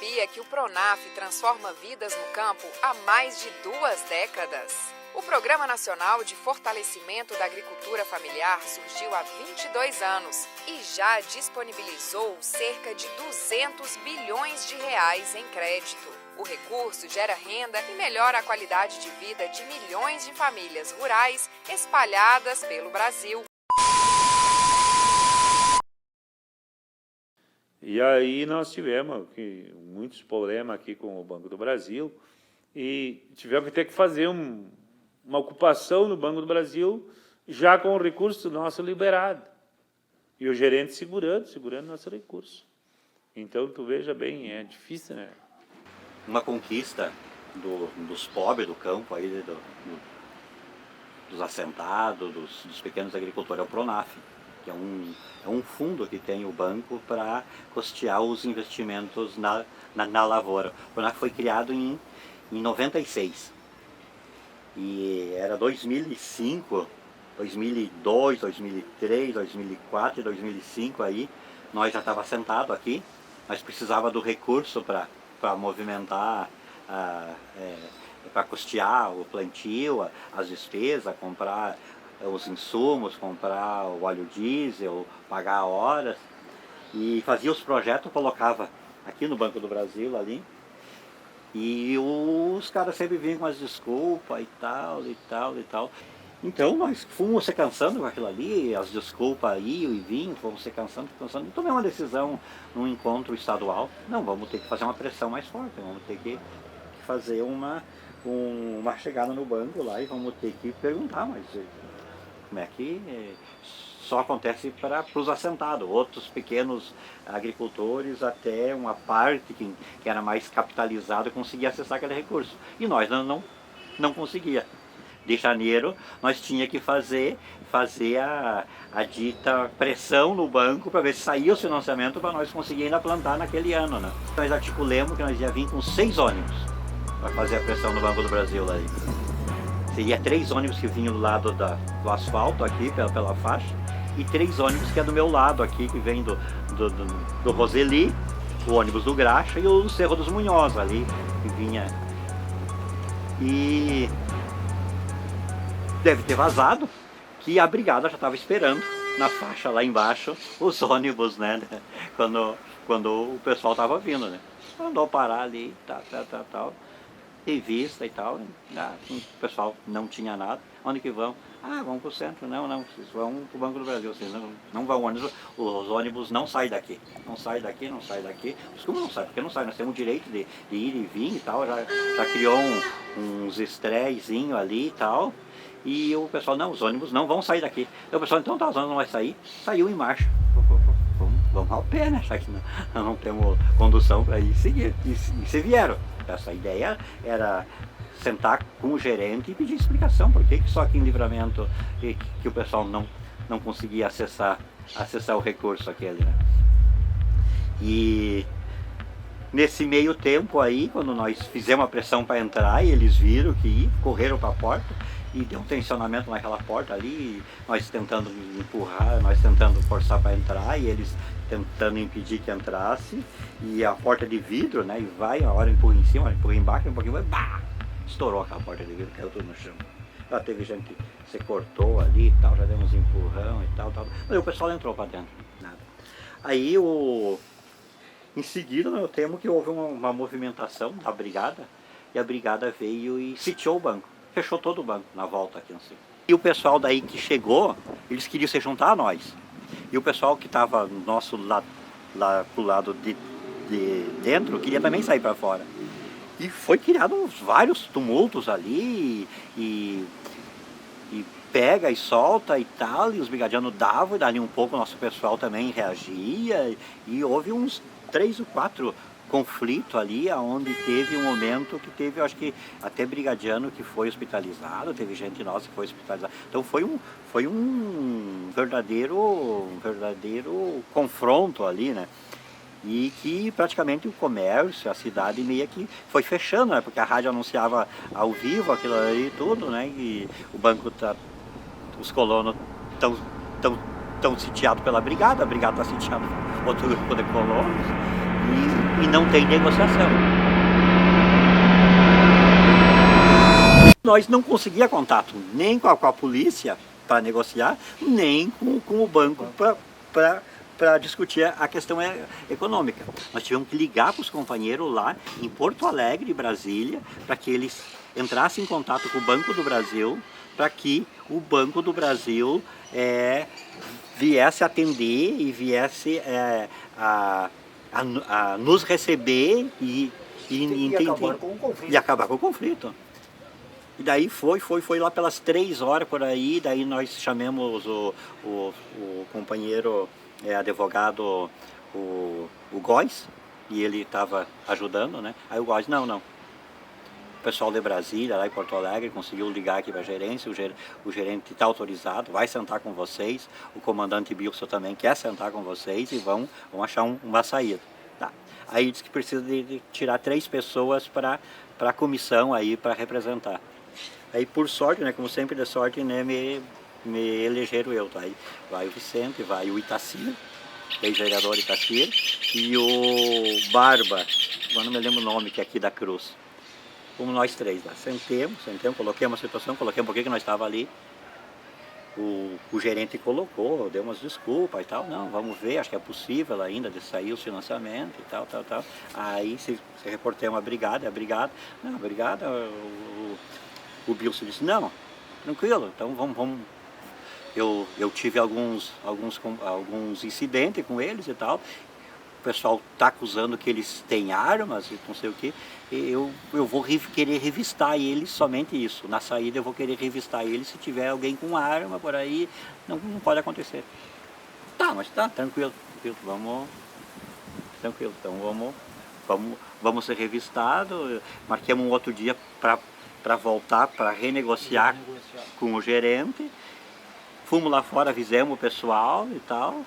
sabia que o Pronaf transforma vidas no campo há mais de 2 décadas? O Programa Nacional de Fortalecimento da Agricultura Familiar surgiu há 22 anos e já disponibilizou cerca de 200 bilhões de reais em crédito. O recurso gera renda e melhora a qualidade de vida de milhões de famílias rurais espalhadas pelo Brasil. E aí nós tivemos muitos problemas aqui com o Banco do Brasil e tivemos que ter que fazer uma ocupação no Banco do Brasil já com o recurso nosso liberado. E o gerente segurando nosso recurso. Então, tu veja bem, é difícil, né? Uma conquista dos pobres do campo, aí, dos assentados, dos pequenos agricultores, é o Pronaf, que é um fundo que tem o banco para custear os investimentos na lavoura. O Pronaf foi criado em 96 e era 2005, 2002, 2003, 2004 e 2005 aí, nós já estávamos sentados aqui, nós precisava do recurso para movimentar, para custear o plantio, as despesas, comprar os insumos, comprar o óleo diesel, pagar horas, e fazia os projetos, colocava aqui no Banco do Brasil ali, e os caras sempre vinham com as desculpas e tal, e tal, e tal. Então nós fomos se cansando com aquilo ali, as desculpas iam e vinham, fomos se cansando, e tomei uma decisão num encontro estadual. Não, vamos ter que fazer uma pressão mais forte, vamos ter que fazer uma chegada no banco lá e vamos ter que perguntar, mas como é que só acontece para os assentados, outros pequenos agricultores, até uma parte que era mais capitalizada conseguia acessar aquele recurso. E nós não conseguia. De janeiro, nós tínhamos que fazer a dita pressão no banco para ver se saía o financiamento para nós conseguir ainda plantar naquele ano, né? Nós articulamos que nós ia vir com 6 ônibus para fazer a pressão no Banco do Brasil lá. Seria 3 ônibus que vinham do lado do asfalto aqui, pela faixa, e 3 ônibus que é do meu lado aqui, que vem do Roseli, o ônibus do Graxa e o Cerro dos Munhoz ali, que vinha. E deve ter vazado, que a brigada já estava esperando na faixa lá embaixo os ônibus, né? Quando o pessoal estava vindo, né? Mandou parar ali, tal, revista e tal. O pessoal não tinha nada. Onde que vão? Ah, vão para o centro. Não, vocês vão para o Banco do Brasil. Vocês não vão ônibus. Os ônibus não saem daqui. Não saem daqui. Mas como não sai? Porque não sai. Nós temos o direito de ir e vir e tal. Já criou uns estressezinhos ali e tal. E o pessoal, não, os ônibus não vão sair daqui. E o pessoal, então tá, os ônibus não vai sair. Saiu em marcha. Vamos ao pé, né? Já que não temos condução para ir seguir. E se vieram. Essa ideia era sentar com o gerente e pedir explicação. Por que só aqui em Livramento que o pessoal não conseguia acessar o recurso aquele, né? E nesse meio tempo aí, quando nós fizemos a pressão para entrar e eles viram que correram para a porta, e deu um tensionamento naquela porta ali, nós tentando empurrar, nós tentando forçar para entrar e eles tentando impedir que entrasse, e a porta de vidro, né, e vai, uma hora empurra em cima, uma hora empurra embaixo, um pouquinho, bah, estourou aquela porta de vidro, caiu tudo no chão. Já teve gente que se cortou ali e tal, já deu uns empurrão e tal, mas o pessoal entrou para dentro, nada. Aí em seguida nós temos que houve uma movimentação da brigada, e a brigada veio e sitiou o banco. Fechou todo o banco na volta aqui, não sei. E o pessoal daí que chegou, eles queriam se juntar a nós. E o pessoal que estava nosso lá pro lado de dentro queria também sair para fora. E foi criado vários tumultos ali, e pega e solta e tal, e os brigadianos davam, e dali um pouco o nosso pessoal também reagia, e houve uns 3 ou 4 conflito ali, onde teve um momento que teve, eu acho que até brigadiano que foi hospitalizado, teve gente nossa que foi hospitalizada. Então foi um verdadeiro confronto ali, né? E que praticamente o comércio, a cidade meio que foi fechando, né? Porque a rádio anunciava ao vivo aquilo ali e tudo, né? E o banco os colonos estão sitiados pela brigada, a brigada está sitiada por outro grupo de colonos. e não tem negociação. Nós não conseguíamos contato nem com a polícia para negociar, nem com o banco para discutir a questão econômica. Nós tivemos que ligar para os companheiros lá em Porto Alegre, Brasília, para que eles entrassem em contato com o Banco do Brasil, para que o Banco do Brasil viesse atender e viesse a nos receber e acabar com o conflito. E acabar com o conflito. E daí foi lá pelas 3 horas por aí, daí nós chamamos o companheiro advogado, o Góes, e ele estava ajudando, né? Aí o Góes, não. O pessoal de Brasília, lá em Porto Alegre, conseguiu ligar aqui para a gerência, o gerente está autorizado, vai sentar com vocês, o comandante Bilson também quer sentar com vocês e vão achar uma saída. Tá. Aí diz que precisa de tirar 3 pessoas para a comissão aí para representar. Aí por sorte, né, como sempre de sorte, né, me elegeram eu. Tá? Aí vai o Vicente, vai o Itacir, ex-vereador Itacir, e o Barba, eu não me lembro o nome, que é aqui da Cruz. Como nós 3 lá, sentemos, coloquei uma situação, coloquei por que nós estávamos ali. O gerente colocou, deu umas desculpas e tal, não, vamos ver, acho que é possível ainda de sair o financiamento e tal. Aí se reportei uma brigada, não, brigada, o Bilson disse, não, tranquilo, então vamos. Eu tive alguns incidentes com eles e tal. O pessoal está acusando que eles têm armas e não sei o que. Eu vou querer revistar eles, somente isso. Na saída eu vou querer revistar eles, se tiver alguém com arma por aí, não pode acontecer. Tá, mas tá, tranquilo, vamos. Tranquilo, então vamos ser revistados. Marquemos um outro dia para voltar, para renegociar com o gerente. Fomos lá fora, avisamos o pessoal e tal.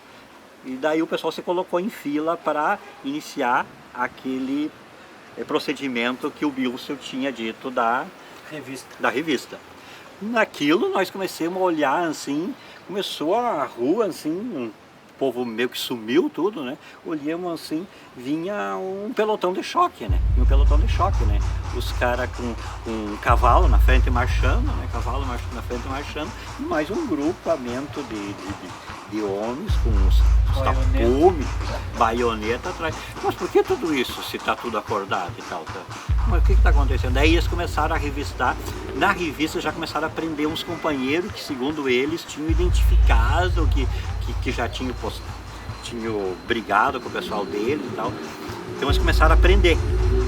E daí o pessoal se colocou em fila para iniciar aquele procedimento que o Bilson tinha dito da revista. Naquilo nós começamos a olhar assim, começou a rua assim, o povo meio que sumiu tudo, né? Olhamos assim, vinha um pelotão de choque, né? Os caras com um cavalo na frente marchando, né? E mais um grupamento de homens com os tapumes, baioneta atrás. Mas por que tudo isso, se está tudo acordado e tal? Mas o que está acontecendo? Daí eles começaram a revistar, na revista já começaram a prender uns companheiros que, segundo eles, tinham identificado, que já tinham brigado com o pessoal dele e tal. Então eles começaram a prender.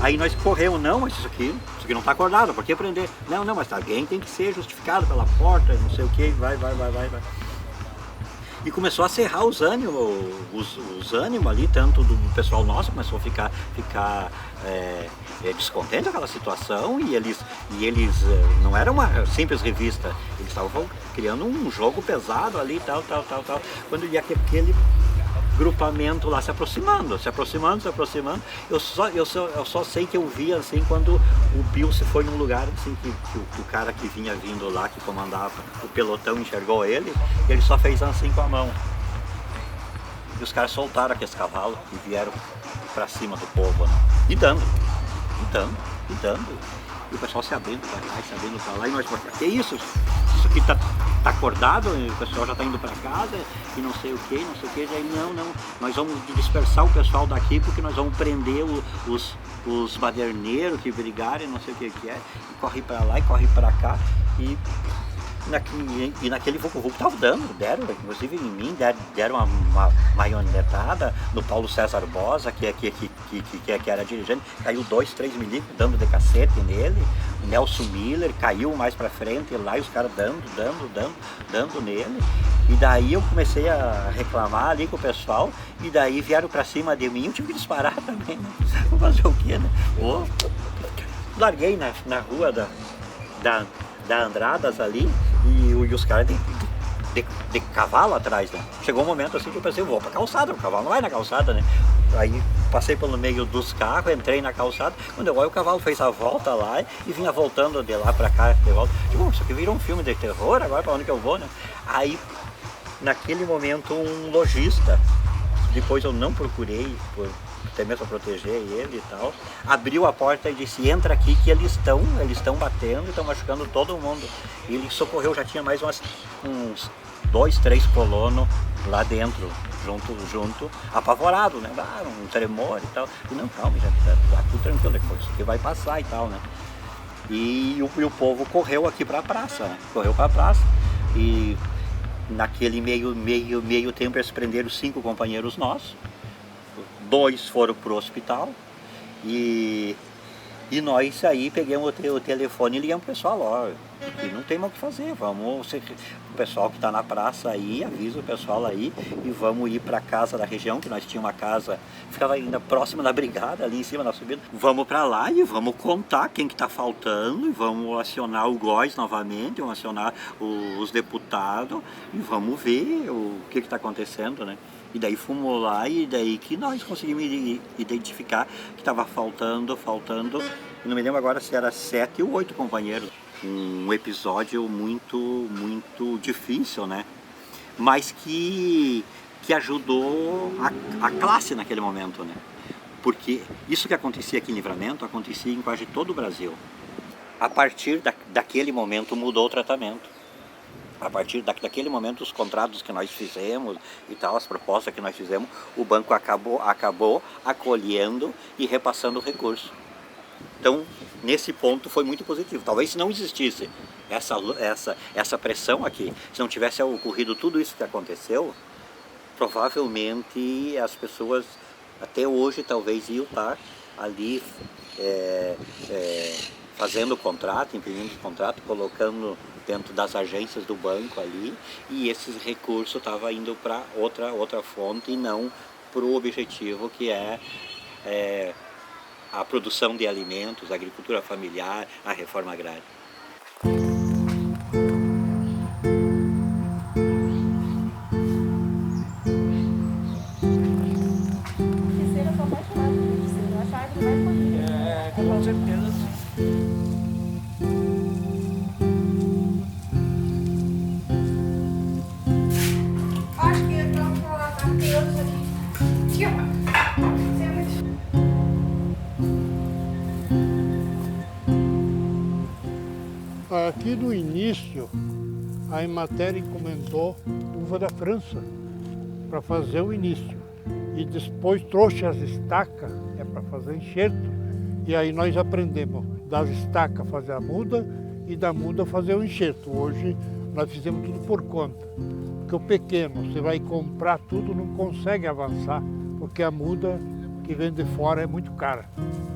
Aí nós corremos, não, mas isso aqui não está acordado, por que prender? Não, mas alguém tem que ser justificado pela porta, não sei o que, vai. E começou a serrar os ânimos ali, tanto do pessoal nosso, começou a ficar descontente com aquela situação, e eles não era uma simples revista, eles estavam criando um jogo pesado ali, tal. Quando ia aquele grupamento lá se aproximando, eu só sei que eu vi assim quando o Bilson foi num lugar assim que o cara que vinha vindo lá, que comandava o pelotão, enxergou ele só fez assim com a mão. E os caras soltaram aqueles cavalos e vieram para cima do povo, né? E dando. E o pessoal se abrindo para lá, e nós falamos, que isso? Isso aqui tá acordado, o pessoal já está indo para casa e não sei o que, daí não, nós vamos dispersar o pessoal daqui porque nós vamos prender os baderneiros que brigaram, não sei o que é, e corre para lá e corre para cá, e naquele vucu-vucu estava deram, inclusive em mim, deram uma maionetada no Paulo César Bosa, que era dirigente, caiu 2, 3 milicos dando de cacete nele, o Nelson Miller caiu mais pra frente lá, e os caras dando nele, e daí eu comecei a reclamar ali com o pessoal, e daí vieram pra cima de mim, eu tive que disparar também, né? Vou fazer o quê, né? Larguei na rua da Andradas ali, e os caras de cavalo atrás, né? Chegou um momento assim que eu pensei, eu vou pra calçada, o cavalo não vai na calçada, né? Aí passei pelo meio dos carros, entrei na calçada, quando eu olho o cavalo fez a volta lá e vinha voltando de lá pra cá, de volta. Tipo, isso aqui virou um filme de terror, agora pra onde que eu vou, né? Aí, naquele momento, um lojista, depois eu não procurei até mesmo para proteger ele e tal, abriu a porta e disse, entra aqui que eles estão batendo, estão machucando todo mundo. E ele socorreu, já tinha mais uns 2, 3 colonos lá dentro, junto, apavorado, né? Um tremor e tal. E não, calma, gente, tá tudo tranquilo, depois isso aqui vai passar e tal, né? E o povo correu aqui para a praça, né? Correu para a praça e naquele meio tempo eles prenderam 5 companheiros nossos, 2 foram para o hospital e nós aí pegamos o telefone e ligamos pro pessoal, ó, que não tem mais o que fazer, o pessoal que está na praça aí, avisa o pessoal aí e vamos ir para casa da região, que nós tínhamos uma casa, ficava ainda próxima da brigada, ali em cima da subida, vamos para lá e vamos contar quem que está faltando e vamos acionar o GOES novamente, vamos acionar os deputados e vamos ver o que está acontecendo, né? E daí fomos lá e daí que nós conseguimos identificar que estava faltando, não me lembro agora se era 7 ou 8 companheiros. Um episódio muito difícil, né? Mas que ajudou a classe naquele momento, né? Porque isso que acontecia aqui em Livramento, acontecia em quase todo o Brasil. A partir daquele momento mudou o tratamento. A partir daquele momento, os contratos que nós fizemos e tal, as propostas que nós fizemos, o banco acabou acolhendo e repassando o recurso. Então, nesse ponto foi muito positivo. Talvez se não existisse essa pressão aqui, se não tivesse ocorrido tudo isso que aconteceu, provavelmente as pessoas até hoje talvez iam estar ali fazendo o contrato, imprimindo o contrato, colocando dentro das agências do banco ali, e esses recursos estavam indo para outra fonte e não para o objetivo que é a produção de alimentos, a agricultura familiar, a reforma agrária. Com certeza sim. Acho que estamos criança aqui. Aqui no início, a Emater encomendou uva da França para fazer o início. E depois trouxe as estacas, para fazer enxerto. E aí nós aprendemos das estacas fazer a muda e da muda fazer o enxerto. Hoje nós fizemos tudo por conta. Porque o pequeno, você vai comprar tudo, não consegue avançar, porque a muda que vem de fora é muito cara.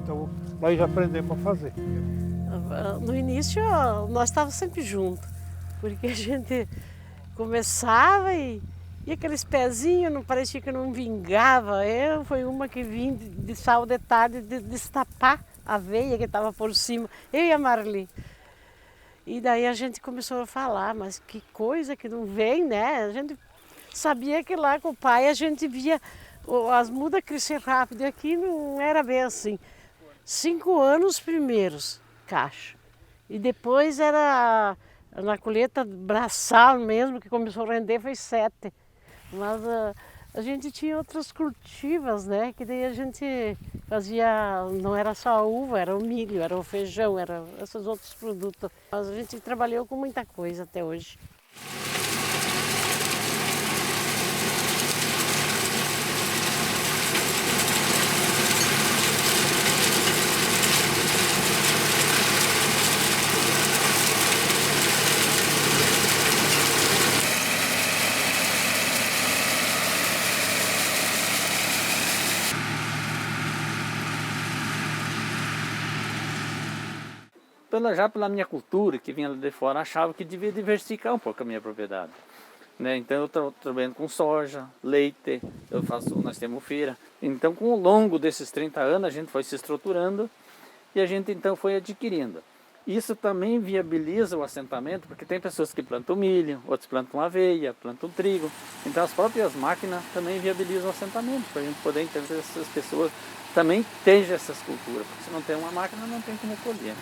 Então nós aprendemos a fazer. No início nós estávamos sempre juntos, porque a gente começava e aqueles pezinhos não parecia que não vingava. Foi uma que vim de sábado de tarde destapar a veia que estava por cima, eu e a Marli. E daí a gente começou a falar, mas que coisa que não vem, né? A gente sabia que lá com o pai a gente via as mudas crescer rápido, e aqui não era bem assim. 5 anos primeiros, caixa. E depois era na colheita braçal mesmo, que começou a render, foi 7. Mas a gente tinha outras cultivas, né? Que daí a gente fazia, não era só a uva, era o milho, era o feijão, eram esses outros produtos. Mas a gente trabalhou com muita coisa até hoje. Já pela minha cultura, que vinha lá de fora, achava que devia diversificar um pouco a minha propriedade. Né? Então eu estou trabalhando com soja, leite, nós temos feira. Então, com o longo desses 30 anos, a gente foi se estruturando e a gente então foi adquirindo. Isso também viabiliza o assentamento, porque tem pessoas que plantam milho, outros plantam aveia, plantam trigo. Então as próprias máquinas também viabilizam o assentamento, para a gente poder entender que essas pessoas também tenham essas culturas, porque se não tem uma máquina não tem como colher.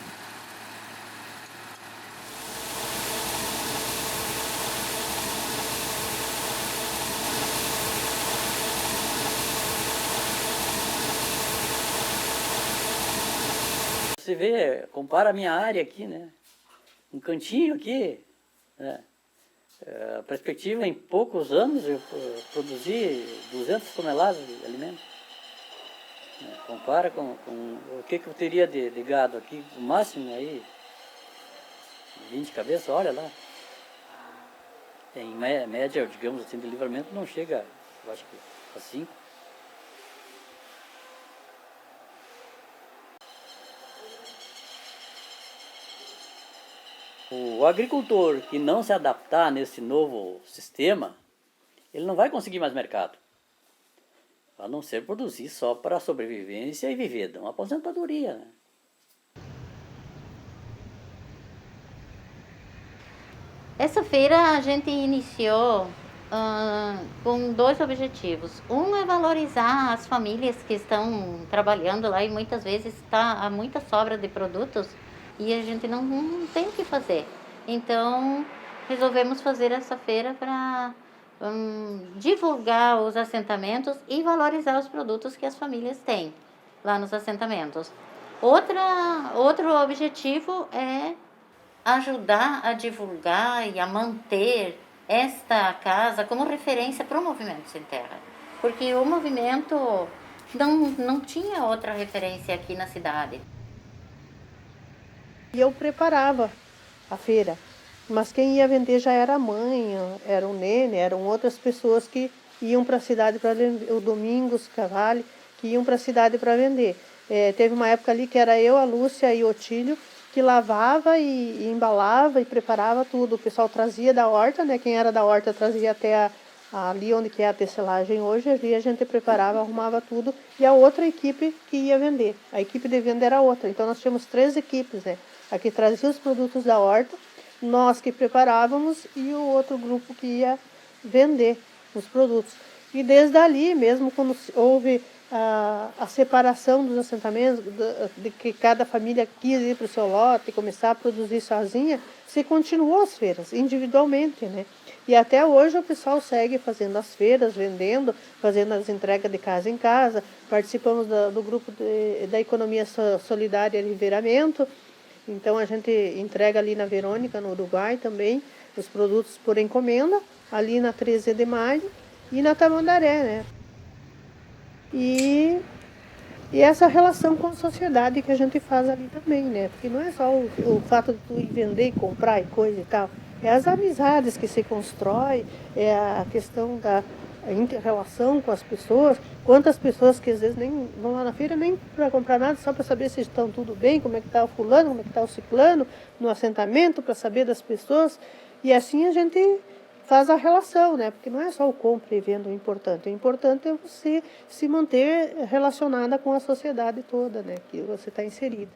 você vê, compara a minha área aqui, né? Um cantinho aqui, né? A perspectiva, em poucos anos, eu produzi 200 toneladas de alimento. Compara com o que eu teria de gado aqui, o máximo aí, 20 cabeças, olha lá. Em média, digamos assim, de livramento não chega, eu acho que a 5. O agricultor que não se adaptar nesse novo sistema, ele não vai conseguir mais mercado. A não ser produzir só para a sobrevivência e viver de uma aposentadoria, né? Essa feira a gente iniciou com 2 objetivos. Um é valorizar as famílias que estão trabalhando lá e muitas vezes há muita sobra de produtos e a gente não tem o que fazer. Então, resolvemos fazer essa feira para divulgar os assentamentos e valorizar os produtos que as famílias têm lá nos assentamentos. Outro objetivo é ajudar a divulgar e a manter esta casa como referência para o Movimento Sem Terra, porque o movimento não tinha outra referência aqui na cidade. E eu preparava a feira, mas quem ia vender já era a mãe, era o Nene, eram outras pessoas que iam para a cidade para vender, o Domingos Cavalli, que iam para a cidade para vender. Teve uma época ali que era eu, a Lúcia e o Otílio, que lavava e embalava e preparava tudo. O pessoal trazia da horta, né? Quem era da horta trazia até ali onde que é a tecelagem hoje, ali a gente preparava, arrumava tudo, e a outra equipe que ia vender. A equipe de venda era outra, então nós tínhamos 3 equipes, né? A que trazia os produtos da horta, nós que preparávamos e o outro grupo que ia vender os produtos. E desde ali, mesmo quando houve a separação dos assentamentos, de que cada família quis ir para o seu lote e começar a produzir sozinha, se continuou as feiras, individualmente, né? E até hoje o pessoal segue fazendo as feiras, vendendo, fazendo as entregas de casa em casa. Participamos do grupo da Economia Solidária e Livramento. Então a gente entrega ali na Verônica, no Uruguai também, os produtos por encomenda, ali na 13 de maio e na Tamandaré, né? E essa relação com a sociedade que a gente faz ali também, né? Porque não é só o fato de tu ir vender e comprar e coisa e tal. É as amizades que se constrói, é a questão da inter-relação com as pessoas. Quantas pessoas que às vezes nem vão lá na feira nem para comprar nada, só para saber se estão tudo bem, como é que está o fulano, como é que está o ciclano, no assentamento, para saber das pessoas. E assim a gente faz a relação, né? Porque não é só o compra e venda o importante é você se manter relacionada com a sociedade toda, né? Que você está inserida.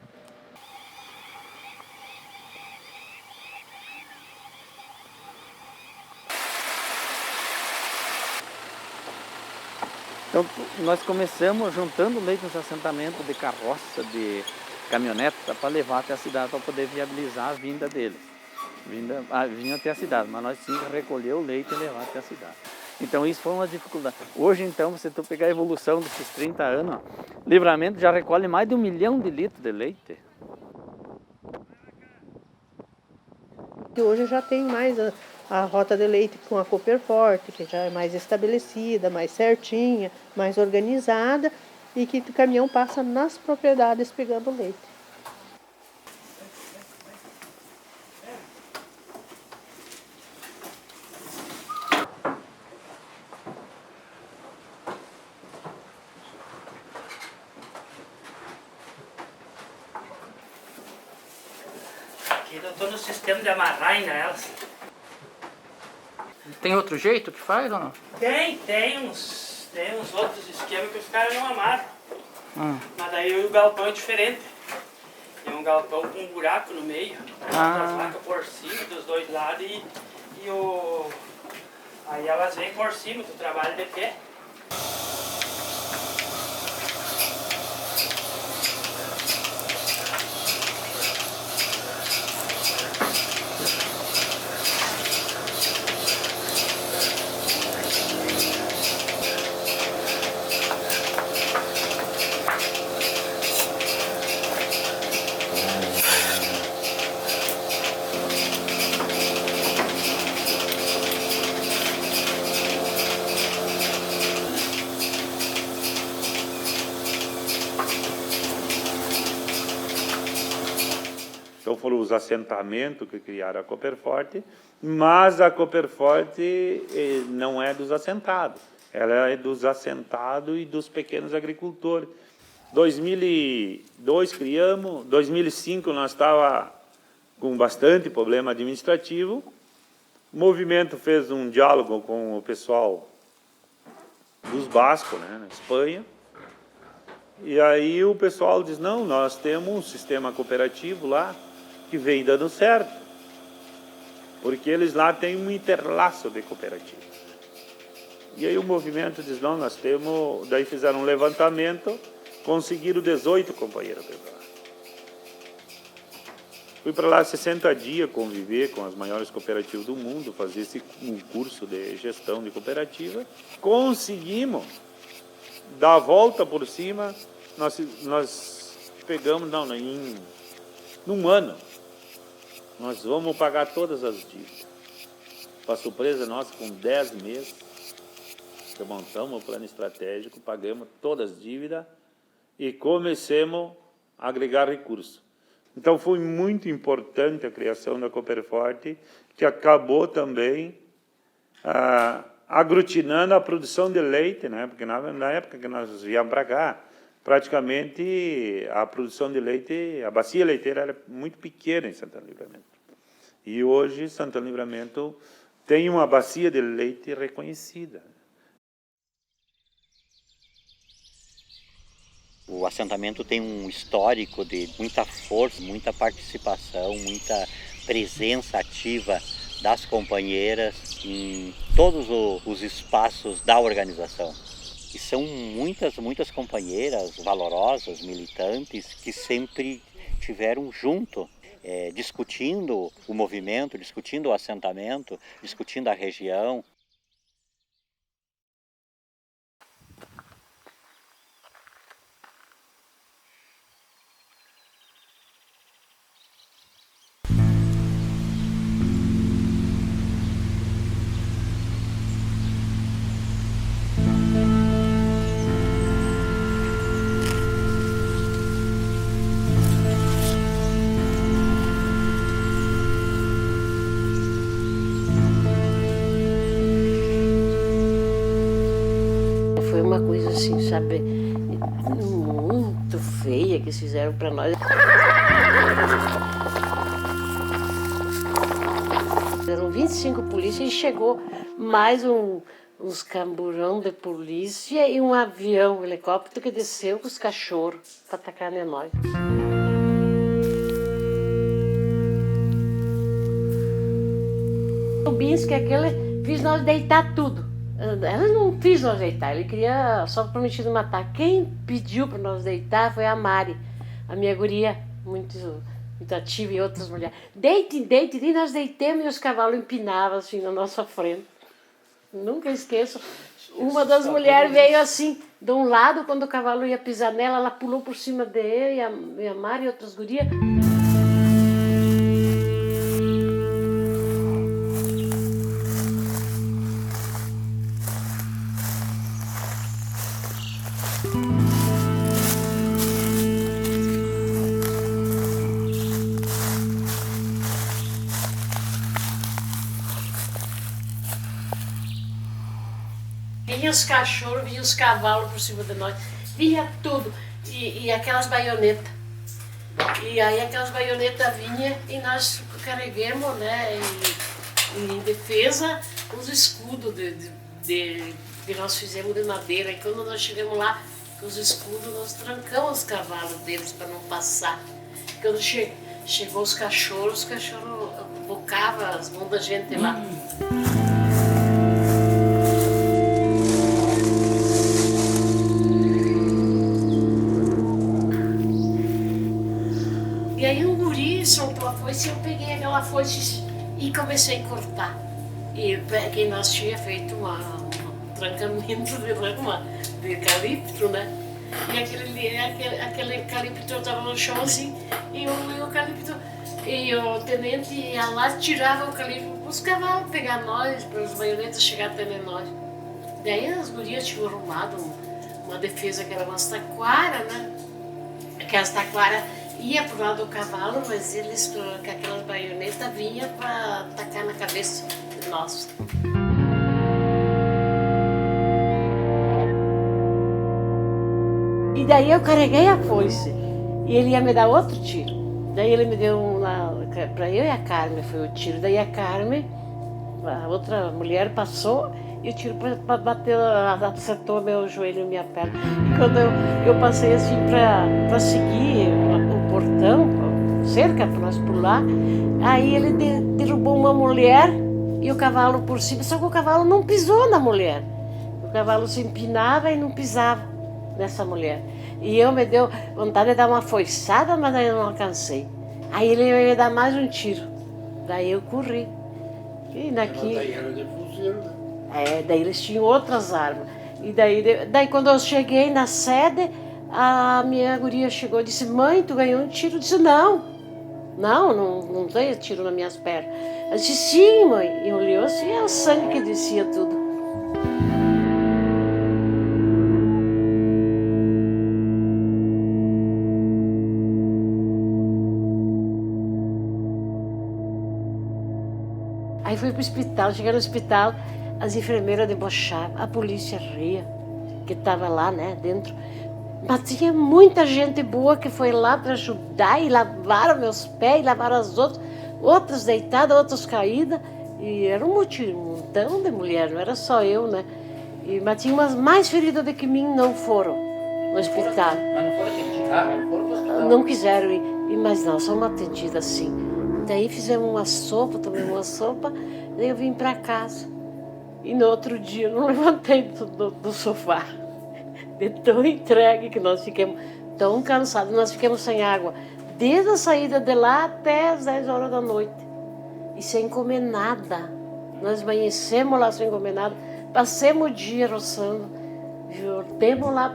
Então, nós começamos juntando leite nos assentamentos de carroça, de caminhoneta, para levar até a cidade, para poder viabilizar a vinda deles. Vinha até a cidade, mas nós tínhamos que recolher o leite e levar até a cidade. Então isso foi uma dificuldade. Hoje então, se tu pegar a evolução desses 30 anos, Livramento já recolhe mais de 1 milhão de litros de leite. E hoje já tem mais a rota de leite com a Cooperforte, que já é mais estabelecida, mais certinha, mais organizada, e que o caminhão passa nas propriedades pegando leite. Aqui eu estou no sistema de amarrar ainda elas. Tem outro jeito que faz ou não? Tem uns outros esquemas que os caras não amarram. Mas daí o galpão é diferente. Tem um galpão com um buraco no meio. As vacas por cima dos 2 lados aí elas vêm por cima, tu trabalha de pé. Então foram os assentamentos que criaram a Cooperforte, mas a Cooperforte não é dos assentados, ela é dos assentados e dos pequenos agricultores. 2002 criamos, 2005 nós estávamos com bastante problema administrativo, o movimento fez um diálogo com o pessoal dos bascos, né, na Espanha, e aí o pessoal diz, não, nós temos um sistema cooperativo lá que vem dando certo, porque eles lá têm um interlaço de cooperativa. E aí o movimento diz, não, nós temos, daí fizeram um levantamento, conseguiram 18 companheiros. Fui para lá 60 dias conviver com as maiores cooperativas do mundo, fazer um curso de gestão de cooperativa. Conseguimos dar a volta por cima, nós pegamos, num ano, nós vamos pagar todas as dívidas. Para surpresa nossa, com 10 meses, montamos o plano estratégico, pagamos todas as dívidas e começamos a agregar recursos. Então foi muito importante a criação da Cooperforte, que acabou também aglutinando a produção de leite, né? Porque na época que nós viemos para cá, praticamente a produção de leite, a bacia leiteira era muito pequena em Santana do Livramento. E hoje Santana do Livramento tem uma bacia de leite reconhecida. O assentamento tem um histórico de muita força, muita participação, muita presença ativa das companheiras em todos os espaços da organização. E são muitas companheiras valorosas, militantes, que sempre estiveram junto, discutindo o movimento, discutindo o assentamento, discutindo a região. Sabe, muito feia que eles fizeram para nós. Eram 25 polícias e chegou mais uns camburão de polícia e um avião, um helicóptero que desceu com os cachorros para atacar nós. O Binski, aquele, fez nós deitar tudo. Ela não quis nós deitar, ele queria só prometido matar. Quem pediu para nós deitar foi a Mari, a minha guria, muito ativa, e outras mulheres. Deite, e nós deitemos e os cavalos empinavam assim na nossa frente. Nunca esqueço. Uma das mulheres veio assim, de um lado, quando o cavalo ia pisar nela, ela pulou por cima dele, e a Mari e outras gurias. Vinha os cachorros, vinha os cavalos por cima de nós, vinha tudo, e aquelas baionetas. E aí aquelas baionetas vinham e nós carregamos, né, em defesa, os escudos que nós fizemos de madeira. E quando nós chegamos lá, com os escudos, nós trancamos os cavalos deles para não passar. Quando chegou os cachorros bocavam as mãos da gente lá. E aí um guri soltou a foice e eu peguei aquela foice e comecei a cortar. E que nós tínhamos feito um trancamento de eucalipto, né? E aquele eucalipto estava no chão assim, e o eucalipto, e o tenente ia lá, tirava o eucalipto para os cavalos pegar nós, para os baionetas chegar até nós. Daí as gurias tinham arrumado uma defesa que era umas taquara, né? Aquelas taquara ia pro lado do cavalo, mas eles com aquelas baionetas vinham para atacar na cabeça de nós. E daí eu carreguei a foice e ele ia me dar outro tiro. Daí ele me deu para eu e a Carmen foi o tiro. Daí a Carmen, a outra mulher, passou e o tiro bateu, acertou meu joelho e minha perna. E quando eu passei assim para seguir o portão, cerca para nós pular, aí ele derrubou uma mulher e o cavalo por cima, só que o cavalo não pisou na mulher. O cavalo se empinava e não pisava nessa mulher. E eu me deu vontade de dar uma foiçada, mas daí eu não alcancei. Aí ele ia me dar mais um tiro. Daí eu corri. E daqui... Daí era de fuzileiro, né? Daí eles tinham outras armas. E daí quando eu cheguei na sede, a minha guria chegou e disse, mãe, tu ganhou um tiro? Eu disse, não dei tiro nas minhas pernas. Eu disse, sim, mãe. E olhou assim, é o sangue que descia tudo. Aí fui pro hospital, cheguei no hospital, as enfermeiras debochavam, a polícia ria, que estava lá, né, dentro. Mas tinha muita gente boa que foi lá para ajudar e lavaram meus pés, lavaram as outras deitadas, outras caídas. E era um montão de mulher, não era só eu, né. Mas tinha umas mais feridas do que mim, não foram no hospital. Mas não foram atendidas? Não foram no hospital? Não quiseram ir, mas não, só uma atendida assim. Daí fizemos uma sopa, tomamos uma sopa, daí eu vim para casa. E no outro dia eu não levantei do sofá. De tão entregue que nós ficamos, tão cansados, nós ficamos sem água. Desde a saída de lá até as 10 horas da noite. E sem comer nada. Nós amanhecemos lá sem comer nada, passemos o dia roçando. Voltemos lá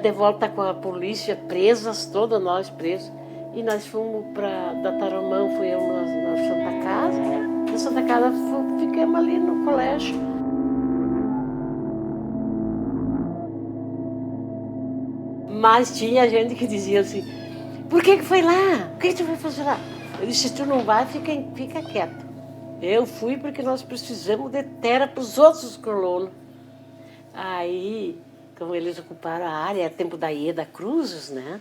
de volta com a polícia, presas, todas nós presas. E nós fomos da Tarumã, fui eu na Santa Casa. Na Santa Casa ficamos ali no colégio. Mas tinha gente que dizia assim, por que foi lá? O que tu vai fazer lá? Eu disse, se tu não vai, fica quieto. Eu fui porque nós precisamos de terra para os outros colonos. Aí, como eles ocuparam a área, era tempo da Ieda Cruzes, né?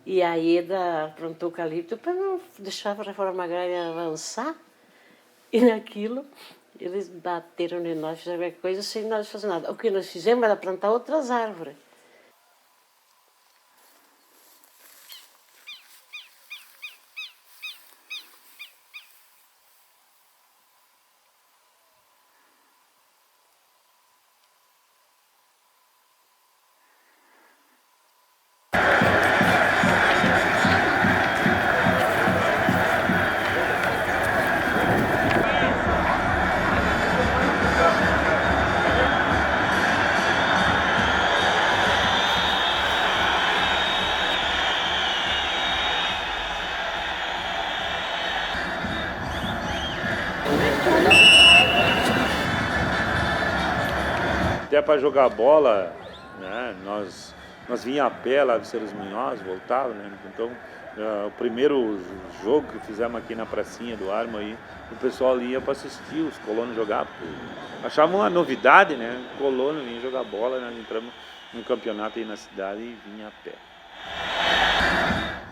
E a Ieda plantou eucalipto para não deixar a reforma agrária avançar. E naquilo, eles bateram em nós, fizeram qualquer coisa sem nós fazer nada. O que nós fizemos era plantar outras árvores. Até para jogar bola, né, nós vinha a pé lá do Ceros Munhoz, voltava, né? Então, o primeiro jogo que fizemos aqui na pracinha do Armo aí, o pessoal ia para assistir os colonos jogar, achavam uma novidade, né? O colono vinha jogar bola, nós entramos no campeonato aí na cidade e vinha a pé.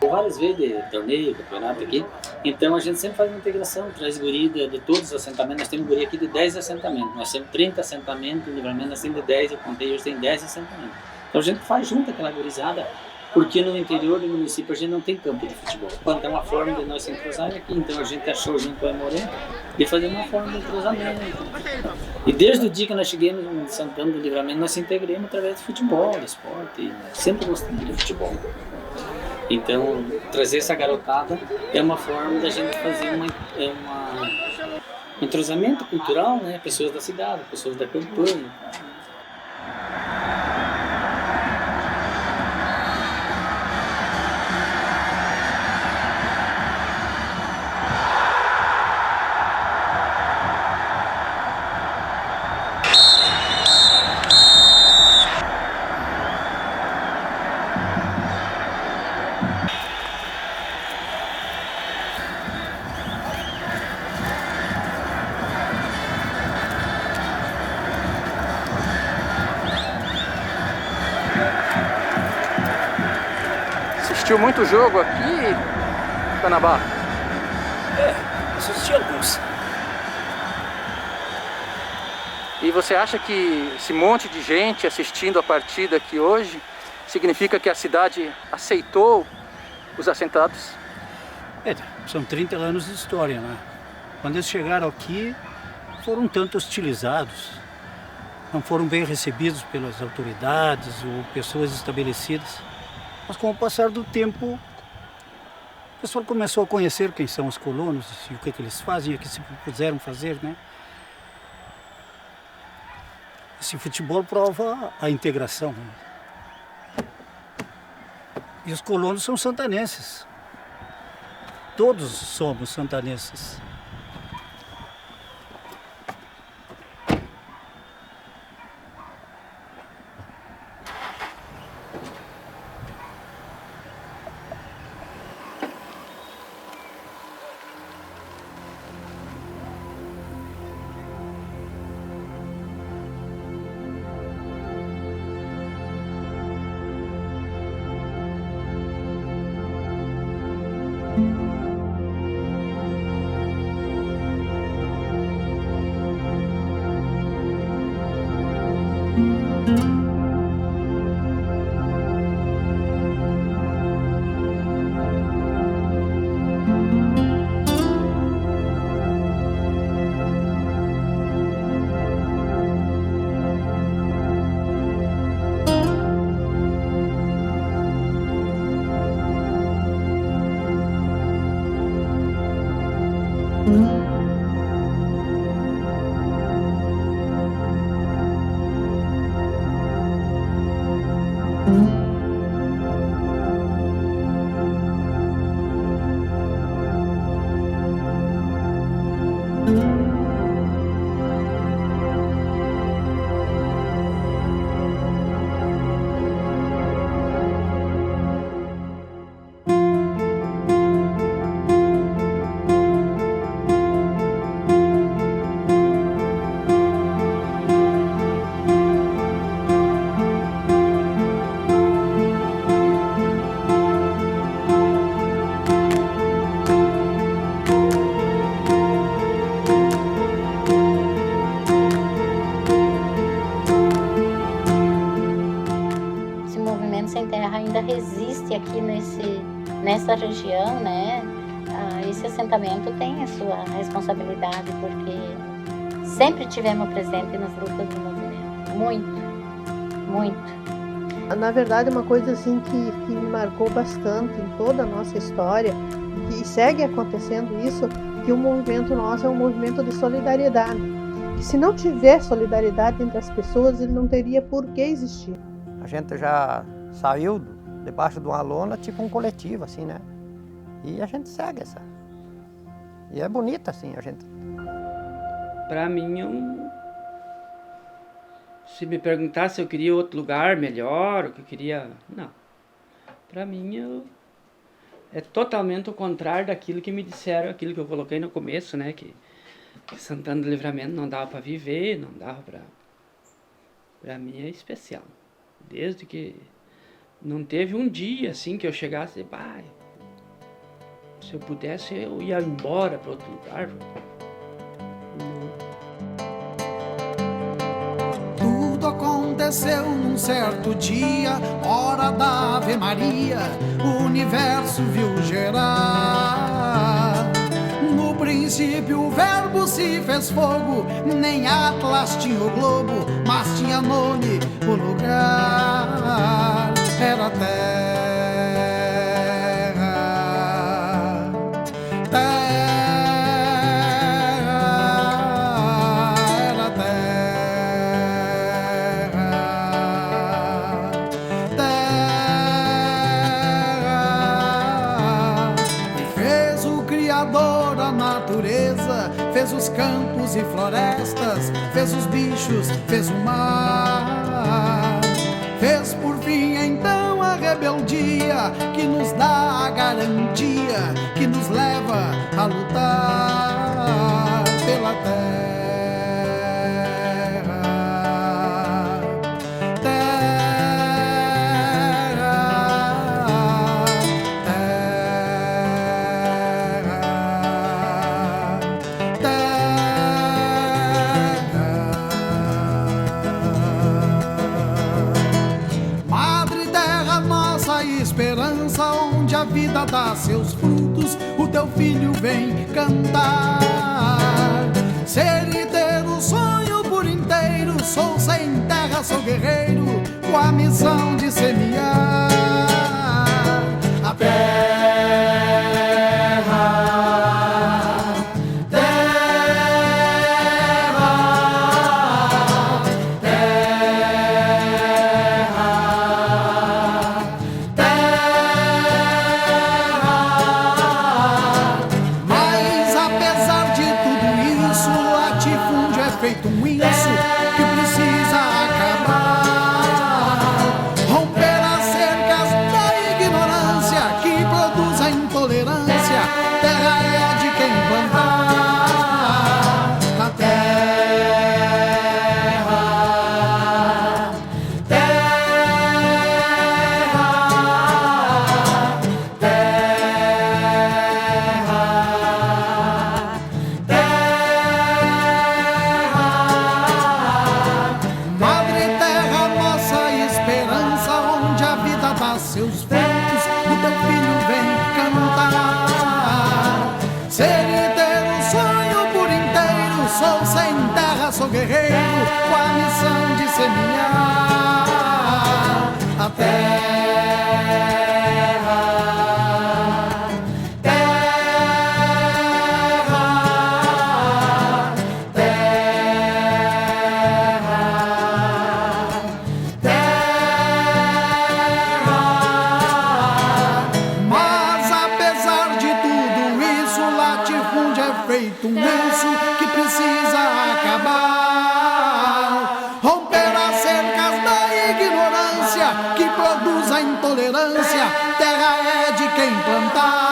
Várias vezes de torneio, campeonato aqui, então a gente sempre faz uma integração, traz guria de todos os assentamentos. Nós temos guria aqui de 10 assentamentos, nós temos 30 assentamentos, no Livramento nós temos de 10, eu contei, hoje tem 10 assentamentos. Então a gente faz junto aquela gurizada, porque no interior do município a gente não tem campo de futebol. Então é uma forma de nós se entrosarmos aqui, então a gente achou junto com a Morena de fazer uma forma de entrosamento. E desde o dia que nós chegamos em Santana do Livramento, nós se integramos através do futebol, do esporte, e sempre gostamos de futebol. Então, trazer essa garotada é uma forma da gente fazer um entrosamento cultural, né? Pessoas da cidade, pessoas da campanha. assistiu muito jogo aqui, Canabá? Assisti alguns. E você acha que esse monte de gente assistindo a partida aqui hoje significa que a cidade aceitou os assentados? São 30 anos de história, né? Quando eles chegaram aqui, foram um tanto hostilizados. Não foram bem recebidos pelas autoridades ou pessoas estabelecidas. Mas com o passar do tempo, o pessoal começou a conhecer quem são os colonos e o que eles fazem e o que se puderam fazer, né? Esse futebol prova a integração. E os colonos são santanenses. Todos somos santanenses. Nessa região, né, esse assentamento tem a sua responsabilidade, porque sempre tivemos presente nas lutas do movimento, muito. Na verdade, uma coisa assim que me marcou bastante em toda a nossa história, e segue acontecendo isso, que o movimento nosso é um movimento de solidariedade. Que se não tiver solidariedade entre as pessoas, ele não teria por que existir. A gente já saiu debaixo de uma lona, tipo um coletivo, assim, né? E a gente segue essa. E é bonito, assim, a gente. Pra mim, se me perguntasse se eu queria outro lugar melhor, o que eu queria... Não. Pra mim, é totalmente o contrário daquilo que me disseram, aquilo que eu coloquei no começo, né? Que Santana do Livramento não dava pra viver, não dava pra... Pra mim é especial. Desde que... Não teve um dia assim que eu chegasse e disse, se eu pudesse eu ia embora para outro lugar. Tudo aconteceu num certo dia, hora da Ave Maria, o universo viu gerar. No princípio o verbo se fez fogo, nem Atlas tinha o globo, mas tinha nome o lugar. Era terra, era terra, e fez o Criador a natureza, fez os campos e florestas, fez os bichos, fez o mar, fez por fim então a rebeldia que nos dá a garantia, que nos leva a lutar pela terra. Terra, dá seus frutos, o teu filho vem cantar. Ser e ter o sonho por inteiro, sou sem terra, sou guerreiro, com a missão de semear a feito um isso que precisa acabar. Romper as cercas da ignorância que produz a intolerância. Terra é de quem plantar. A terra, terra, seus frutos, o teu filho vem cantar. Ser e ter um sonho por inteiro, sou sem terra, sou guerreiro, com a missão de semear a terra. Feito um lenço que precisa acabar. Romper as cercas da ignorância que produz a intolerância. Terra é de quem plantar.